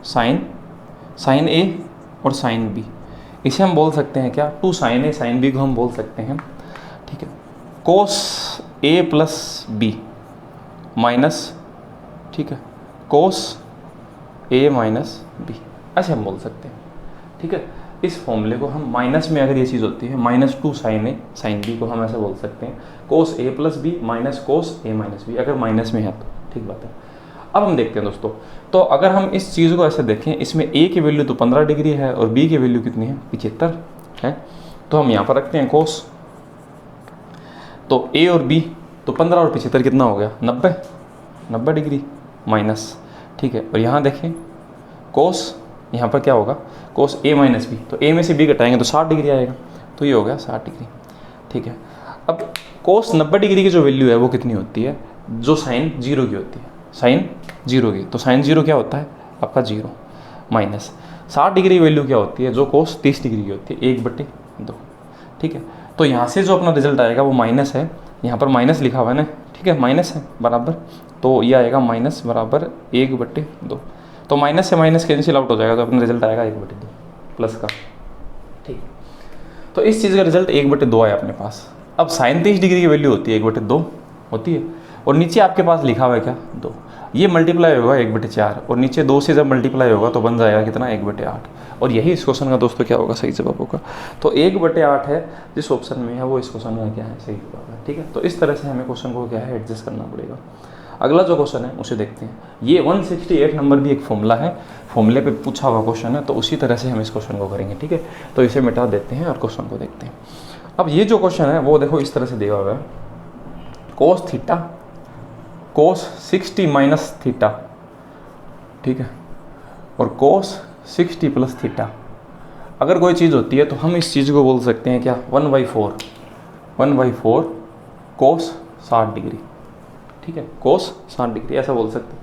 साइन ए और साइन बी। इसे हम बोल सकते हैं क्या 2 साइन ए साइन बी को हम बोल सकते हैं। ठीक है, कोस ए प्लस बी माइनस, ठीक है, कोस ए माइनस बी, ऐसे हम बोल सकते हैं। ठीक है, इस फॉर्मूले को हम माइनस में अगर ये चीज़ होती है -2 साइन ए साइन बी को हम ऐसे बोल सकते हैं कोस ए प्लस बी माइनस कोस ए माइनस बी, अगर माइनस में है तो। ठीक बात है, अब हम देखते हैं दोस्तों, तो अगर हम इस चीज़ को ऐसे देखें, इसमें ए की वैल्यू तो 15 डिग्री है और बी की वैल्यू कितनी है 75 है, तो हम यहाँ पर रखते हैं कोस, तो ए और बी तो 15 और 75 कितना हो गया 90 डिग्री माइनस। ठीक है, और यहाँ देखें कोस, यहाँ पर क्या होगा कोस ए माइनस बी, तो ए में से बी घटाएंगे तो 60 डिग्री आएगा, तो ये हो गया 60 डिग्री। ठीक है, अब कोस 90 डिग्री की जो वैल्यू है वो कितनी होती है, जो साइन 0 की होती है, साइन 0 की, तो साइन 0 क्या होता है आपका 0 माइनस 60 डिग्री वैल्यू क्या होती है जो कोस 30 डिग्री की होती है 1/2। ठीक है, तो यहाँ से जो अपना रिजल्ट आएगा वो माइनस है, यहाँ पर माइनस लिखा हुआ है ना। ठीक है, माइनस है बराबर, तो ये आएगा माइनस बराबर 1/2। तो माइनस से माइनस कैंसिल आउट हो जाएगा, तो अपना रिजल्ट आएगा 1/2 प्लस का। ठीक, तो इस चीज़ का रिजल्ट 1/2 आया अपने पास। अब साइन 30 डिग्री की वैल्यू होती है 1/2 होती है, और नीचे आपके पास लिखा हुआ है क्या 2, ये मल्टीप्लाई होगा 1/4 और नीचे 2 से जब मल्टीप्लाई होगा तो बन जाएगा कितना 1/8, और यही इस क्वेश्चन का दोस्तों क्या होगा सही जवाब होगा। तो 1/8 है जिस ऑप्शन में है वो इस क्वेश्चन में क्या है सही जवाब है। ठीक है, तो इस तरह से हमें क्वेश्चन को क्या है एडजस्ट करना पड़ेगा। अगला जो क्वेश्चन है उसे देखते हैं। ये 168 नंबर भी एक फॉर्मूला है, फॉर्मूले पे पूछा हुआ क्वेश्चन है, तो उसी तरह से हम इस क्वेश्चन को करेंगे। ठीक है, तो इसे मिटा देते हैं और क्वेश्चन को देखते हैं। अब ये जो क्वेश्चन है वो देखो इस तरह से दिया हुआ है, cos theta cos 60 minus theta, ठीक है, और कोस 60 प्लस थीटा। अगर कोई चीज़ होती है तो हम इस चीज़ को बोल सकते हैं क्या 1/4 कोस 60 डिग्री। ठीक है, कोस 60 डिग्री ऐसा बोल सकते हैं।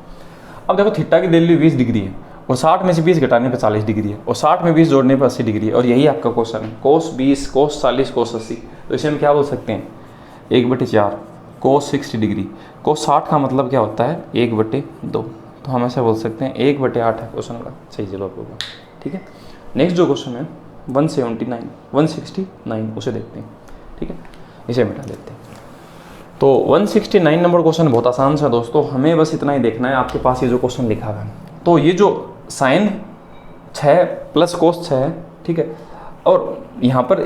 अब देखो थीटा की वैल्यू 20 डिग्री है और 60 में से 20 घटाने पर 40 डिग्री है और 60 में 20 जोड़ने पर 80 डिग्री है, और यही आपका क्वेश्चन है कोस 20 कोस 40 कोस 80। तो इसे हम क्या बोल सकते हैं 1/4 कोस 60 डिग्री। कोस 60 का मतलब क्या होता है 1/2, तो हम ऐसा बोल सकते हैं 1/8 है क्वेश्चन का सही जवाब होगा। ठीक है, नेक्स्ट जो क्वेश्चन है 169 उसे देखते हैं। ठीक है, इसे मिटा देते हैं। तो 169 नंबर क्वेश्चन बहुत आसान सा दोस्तों, हमें बस इतना ही देखना है आपके पास ये जो क्वेश्चन लिखा हुआ है। तो ये जो साइन 6 प्लस कोस 6 है, ठीक है, और यहाँ पर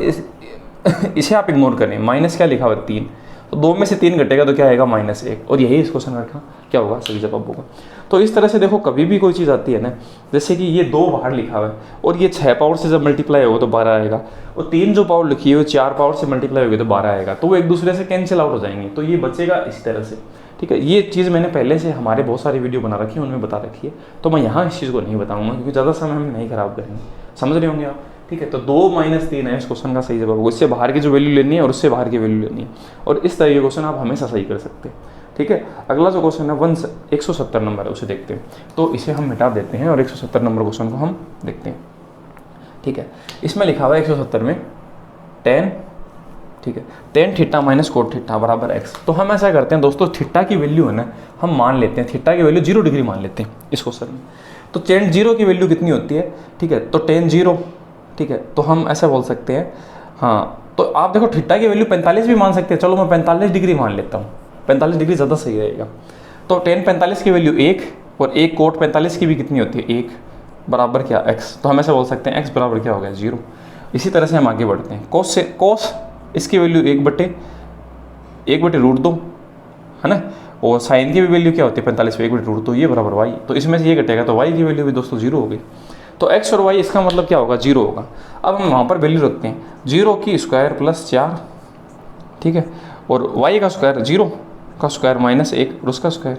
इसे आप इग्नोर करें, माइनस क्या लिखा हुआ है 3, तो 2 में से 3 घटेगा तो क्या आएगा -1, और यही इस क्वेश्चन का क्या होगा सही जवाब होगा। तो इस तरह से देखो कभी भी कोई चीज़ आती है ना, जैसे कि ये 2 बाहर लिखा हुआ है और ये 6 पावर से जब मल्टीप्लाई होगा तो 12 आएगा, और 3 जो पावर लिखी है वो 4 पावर से मल्टीप्लाई होगी तो 12 आएगा, तो वो एक दूसरे से कैंसिल आउट हो जाएंगे, तो ये बचेगा इस तरह से। ठीक है, ये चीज़ मैंने पहले से हमारे बहुत सारी वीडियो बना रखी है उनमें बता रखी है, तो मैं यहाँ इस चीज़ को नहीं बताऊँगा क्योंकि ज़्यादा समय हम नहीं खराब करेंगे, समझ रहे होंगे आप। ठीक है, तो 2 - 3 है इस क्वेश्चन का सही जवाब होगा, इससे बाहर की जो वैल्यू लेनी है और उससे बाहर की वैल्यू लेनी है, और इस तरह के क्वेश्चन आप हमेशा सही कर सकते हैं। ठीक है। अगला जो क्वेश्चन है 170 नंबर है, उसे देखते हैं। तो इसे हम मिटा देते हैं और 170 नंबर क्वेश्चन को हम देखते हैं, ठीक है। इसमें लिखा हुआ है 170 में tan, ठीक है, tan theta minus cot theta बराबर x। तो हम ऐसा करते हैं दोस्तों, थीटा की वैल्यू है ना, हम मान लेते हैं थीटा की वैल्यू 0 डिग्री मान लेते हैं इस क्वेश्चन में। तो tan 0 की वैल्यू कितनी होती है, ठीक है, तो tan 0, ठीक है, तो हम ऐसा बोल सकते हैं, हाँ, तो आप देखो थीटा की वैल्यू 45 भी मान सकते हैं, चलो मैं 45 डिग्री मान लेता हूँ, 45 डिग्री ज़्यादा सही रहेगा। तो tan 45 की वैल्यू 1 और 1 कोट 45 की भी कितनी होती है 1 बराबर क्या x। तो हम ऐसे बोल सकते हैं x बराबर क्या हो गया 0। इसी तरह से हम आगे बढ़ते हैं, कोस इसकी वैल्यू 1/√2 है ना, और साइन की भी वैल्यू क्या होती है 45 पे 1/√2, ये बराबर y। तो इसमें से ये घटेगा तो y की वैल्यू भी दोस्तों 0 होगी। तो x और y इसका मतलब क्या होगा 0 होगा। अब हम वहाँ पर वैल्यू रखते हैं 0 की स्क्वायर प्लस 4, ठीक है, और y का स्क्वायर 0 का स्क्वायर माइनस 1 और उसका स्क्वायर,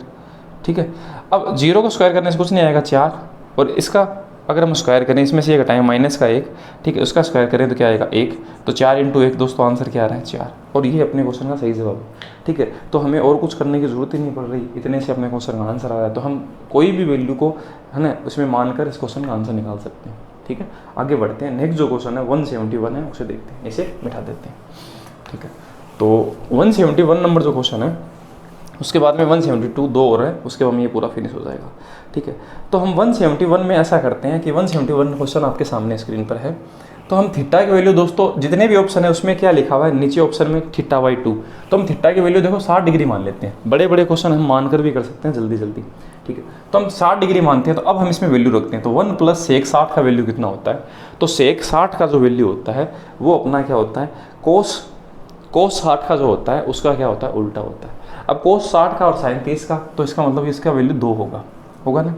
ठीक है। अब 0 का स्क्वायर करने से कुछ नहीं आएगा 4, और इसका अगर हम स्क्वायर करें, इसमें से ये घटाएं माइनस का 1, ठीक है, उसका स्क्वायर करें तो क्या आएगा 1। तो 4 × 1 दोस्तों आंसर क्या आ रहा है 4, और ये अपने क्वेश्चन का सही जवाब है, ठीक है। तो हमें और कुछ करने की ज़रूरत ही नहीं पड़ रही, इतने से अपने क्वेश्चन का आंसर आ रहा है। तो हम कोई भी वैल्यू को है ना उसमें मानकर इस क्वेश्चन का आंसर निकाल सकते हैं, ठीक है। आगे बढ़ते हैं, नेक्स्ट जो क्वेश्चन है 171 है, उसे देखते हैं, इसे मिटा देते हैं, ठीक है। तो 171 नंबर जो क्वेश्चन है, उसके बाद में 172 दो और है, उसके बाद में ये पूरा फिनिश हो जाएगा, ठीक है। तो हम 171 में ऐसा करते हैं कि 171 क्वेश्चन आपके सामने स्क्रीन पर है। तो हम थीटा की वैल्यू दोस्तों जितने भी ऑप्शन है उसमें क्या लिखा हुआ है, नीचे ऑप्शन में θ/2, तो हम थीटा की वैल्यू देखो 60 डिग्री मान लेते हैं। बड़े बड़े क्वेश्चन हम मानकर भी कर सकते हैं जल्दी जल्दी, ठीक है। तो हम 60 डिग्री मानते हैं, तो अब हम इसमें वैल्यू रखते हैं। तो 1 + sec 60 का वैल्यू कितना होता है, तो sec 60 का जो वैल्यू होता है वो अपना क्या होता है, कोस 60 का जो होता है उसका क्या होता है, उल्टा होता है। अब कोस 60 का और साइन 30 का, तो इसका मतलब इसका वैल्यू 2 होगा ना,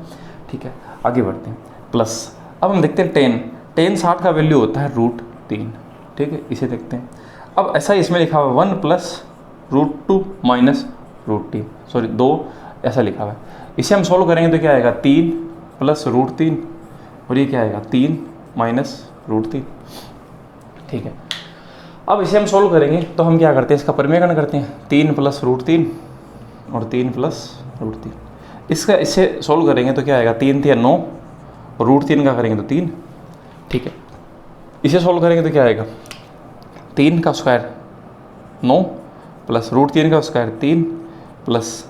ठीक है। आगे बढ़ते हैं, प्लस अब हम देखते हैं tan 60 का वैल्यू होता है √3, ठीक है, इसे देखते हैं। अब ऐसा ही इसमें लिखा हुआ है 1 + √2 - √3, सॉरी 2 ऐसा लिखा हुआ है। इसे हम सोल्व करेंगे तो क्या आएगा 3 + √3, और ये क्या आएगा 3 - √3, ठीक है। अब इसे हम सोल्व करेंगे तो हम क्या करते हैं, इसका परिमेयकरण करते हैं, 3 + √3 और 3 + √3। इसका इससे सोल्व करेंगे तो क्या आएगा 3 × 3 = 9 और √3 का करेंगे तो 3, ठीक है। इसे सोल्व करेंगे तो क्या आएगा 3 का स्क्वायर 9 + √3 का स्क्वायर 3 +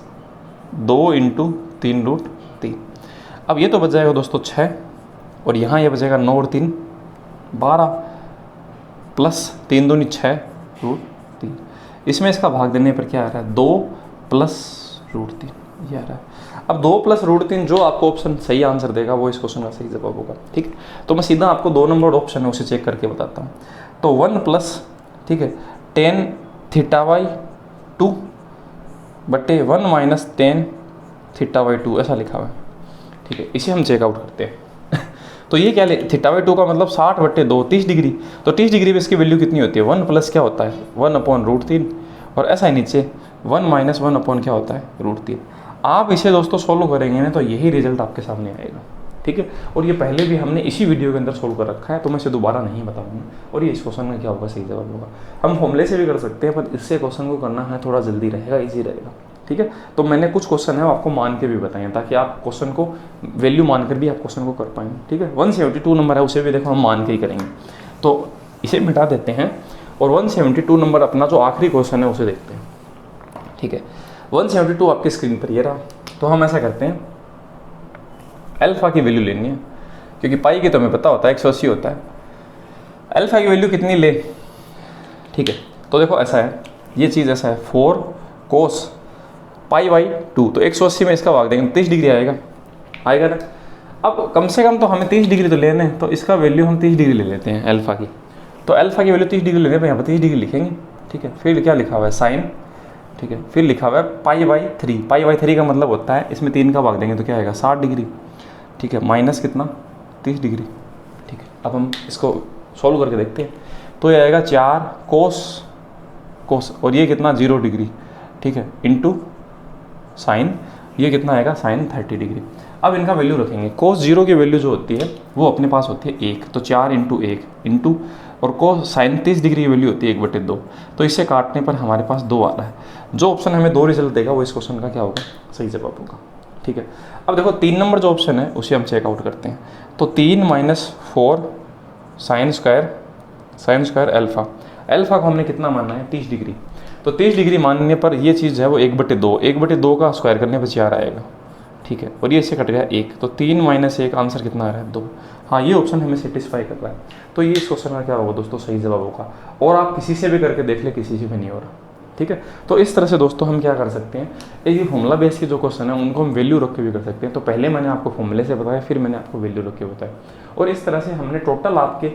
2 × 3√3। अब ये तो बच जाएगा दोस्तों 6, और यहाँ ये बचेगा 9 और 3 12 प्लस 3 दूनी 6 √3। इसमें इसका भाग देने पर क्या आ रहा है 2 + √3 ये आ रहा है। अब 2 + √3 जो आपको ऑप्शन सही आंसर देगा वो इस क्वेश्चन का सही जवाब होगा, ठीक है। तो मैं सीधा आपको 2 नंबर ऑप्शन है उसे चेक करके बताता हूँ। तो 1 +, ठीक है, tan θ/2 बटे 1 - tan θ/2 ऐसा लिखा हुआ है, ठीक है। इसे हम चेकआउट करते हैं। तो ये क्या θ/2 का मतलब 60/2 30 डिग्री। तो 30 डिग्री में इसकी वैल्यू कितनी होती है 1 + क्या होता है 1/√3, और ऐसा ही नीचे 1 - 1 क्या होता है √3। आप इसे दोस्तों सोल्व करेंगे ना तो यही रिजल्ट आपके सामने आएगा, ठीक है। और ये पहले भी हमने इसी वीडियो के अंदर सोल्व कर रखा है, तो मैं इसे दोबारा नहीं बताऊंगा। और ये इस क्वेश्चन का क्या होगा सही जवाब होगा। हम फॉर्मूले से भी कर सकते हैं, पर इससे क्वेश्चन को करना है थोड़ा जल्दी रहेगा, ईजी रहेगा, ठीक है। तो मैंने कुछ क्वेश्चन है आपको मान के भी बताए ताकि आप क्वेश्चन को वैल्यू मानकर भी आप क्वेश्चन को कर पाएंगे, ठीक है। 172 नंबर है, उसे भी देखो हम मान के ही करेंगे। तो इसे मिटा देते हैं और 172 नंबर अपना जो आखिरी क्वेश्चन है उसे देखते हैं, ठीक है। 172 आपकी स्क्रीन पर ये रहा। तो हम ऐसा करते हैं, अल्फा की वैल्यू लेनी है, क्योंकि पाई की तो हमें पता होता है 180 होता है। अल्फा की वैल्यू कितनी ले, ठीक है। तो देखो ऐसा है, ये चीज़ ऐसा है 4 cos π/2, तो 180 में इसका भाग देंगे 30 डिग्री आएगा ना। अब कम से कम तो हमें 30 डिग्री तो लेना है, तो इसका वैल्यू हम 30 डिग्री ले लेते हैं अल्फा की। तो अल्फा की वैल्यू 30 डिग्री लेने पर यहाँ पर 30 डिग्री लिखेंगे, ठीक है। फिर क्या लिखा हुआ है साइन, ठीक है। फिर लिखा हुआ है π/3, π/3 का मतलब होता है इसमें 3 का भाग देंगे तो क्या आएगा 60 डिग्री, ठीक है, माइनस कितना 30 डिग्री, ठीक है। अब हम इसको सॉल्व करके देखते हैं। तो ये आएगा 4 कोस और ये कितना 0 डिग्री, ठीक है, इंटू साइन, ये कितना आएगा साइन 30 डिग्री। अब इनका वैल्यू रखेंगे। कोस 0 की वैल्यू जो होती है वो अपने पास होती है 1, तो 4 × 1 इंटू, और कोसाइन 30 डिग्री की वैल्यू होती है 1/2। तो इसे काटने पर हमारे पास 2 आ रहा है। जो ऑप्शन हमें 2 रिजल्ट देगा वो इस क्वेश्चन का क्या होगा, सही जवाब होगा। ठीक है, अब देखो 3 नंबर जो ऑप्शन है उसे हम चेकआउट करते हैं। तो 3 - 4 साइन स्क्वायर अल्फ़ा, अल्फ़ा को हमने कितना मानना है, 30 डिग्री। तो 30 डिग्री मानने पर ये चीज़ है वो 1/2 का स्क्वायर करने पर 4 आएगा। ठीक है, और ये इससे कट गया 1, तो 3 - 1 आंसर कितना आ रहा है, 2। हाँ, ये ऑप्शन हमें सेटिस्फाई कर रहा है। तो ये इस क्वेश्चन का क्या होगा दोस्तों, सही जवाब होगा। और आप किसी से भी करके देख ले, किसी से भी नहीं हो रहा। ठीक है, तो इस तरह से दोस्तों हम क्या कर सकते हैं, ये फॉर्मूला बेस के जो क्वेश्चन है उनको हम वैल्यू रख के भी कर सकते हैं। तो पहले मैंने आपको फॉर्मूले से बताया, फिर मैंने आपको वैल्यू रख के बताया, और इस तरह से हमने टोटल आपके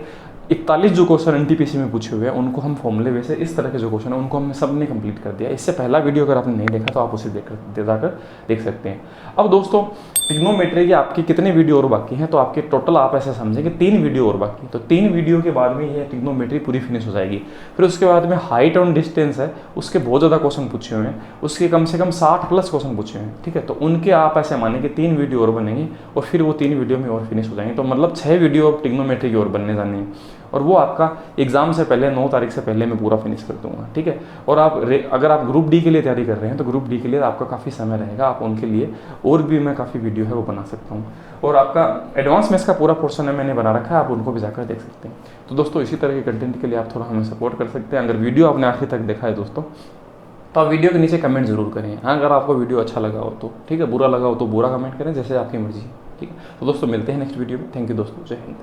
41 जो क्वेश्चन एनटीपीसी में पूछे हुए हैं उनको हम फॉर्मूले वैसे इस तरह के जो क्वेश्चन है उनको हमने सब ने कंप्लीट कर दिया। इससे पहला वीडियो अगर आपने नहीं देखा तो आप उसे जाकर देख सकते हैं। अब दोस्तों ट्रिग्नोमेट्री की आपकी कितने वीडियो और बाकी हैं, तो आपके टोटल आप ऐसे समझें कि 3 वीडियो और बाकी। तो 3 वीडियो के बाद में ये ट्रिग्नोमेट्री पूरी फिनिश हो जाएगी। फिर उसके बाद में हाइट और डिस्टेंस है, उसके बहुत ज़्यादा क्वेश्चन पूछे हुए हैं, उसके कम से कम 60+ क्वेश्चन पूछे हुए हैं। ठीक है, तो उनके आप ऐसे माने कि 3 वीडियो और बनेंगे और फिर वो 3 वीडियो में और फिनिश हो जाएंगे। तो मतलब 6 वीडियो अब ट्रिग्नोमेट्री की और बनने जाने हैं, और वो आपका एग्जाम से पहले 9 तारीख से पहले मैं पूरा फिनिश कर दूंगा। ठीक है, और आप अगर आप ग्रुप डी के लिए तैयारी कर रहे हैं तो ग्रुप डी के लिए आपका काफ़ी समय रहेगा, आप उनके लिए और भी मैं काफ़ी वीडियो है वो बना सकता हूँ। और आपका एडवांस मैथ्स का पूरा पोर्शन है मैंने बना रखा है, आप उनको भी जाकर देख सकते हैं। तो दोस्तों इसी तरह के कंटेंट के लिए आप थोड़ा हमें सपोर्ट कर सकते हैं। अगर वीडियो आपने आखिर तक देखा है दोस्तों तो आप वीडियो के नीचे कमेंट जरूर करें। हाँ, अगर आपको वीडियो अच्छा लगा हो तो ठीक है, बुरा लगा हो तो बुरा कमेंट करें, जैसे आपकी मर्जी है। ठीक है, तो दोस्तों मिलते हैं नेक्स्ट वीडियो में। थैंक यू दोस्तों, जय हिंद।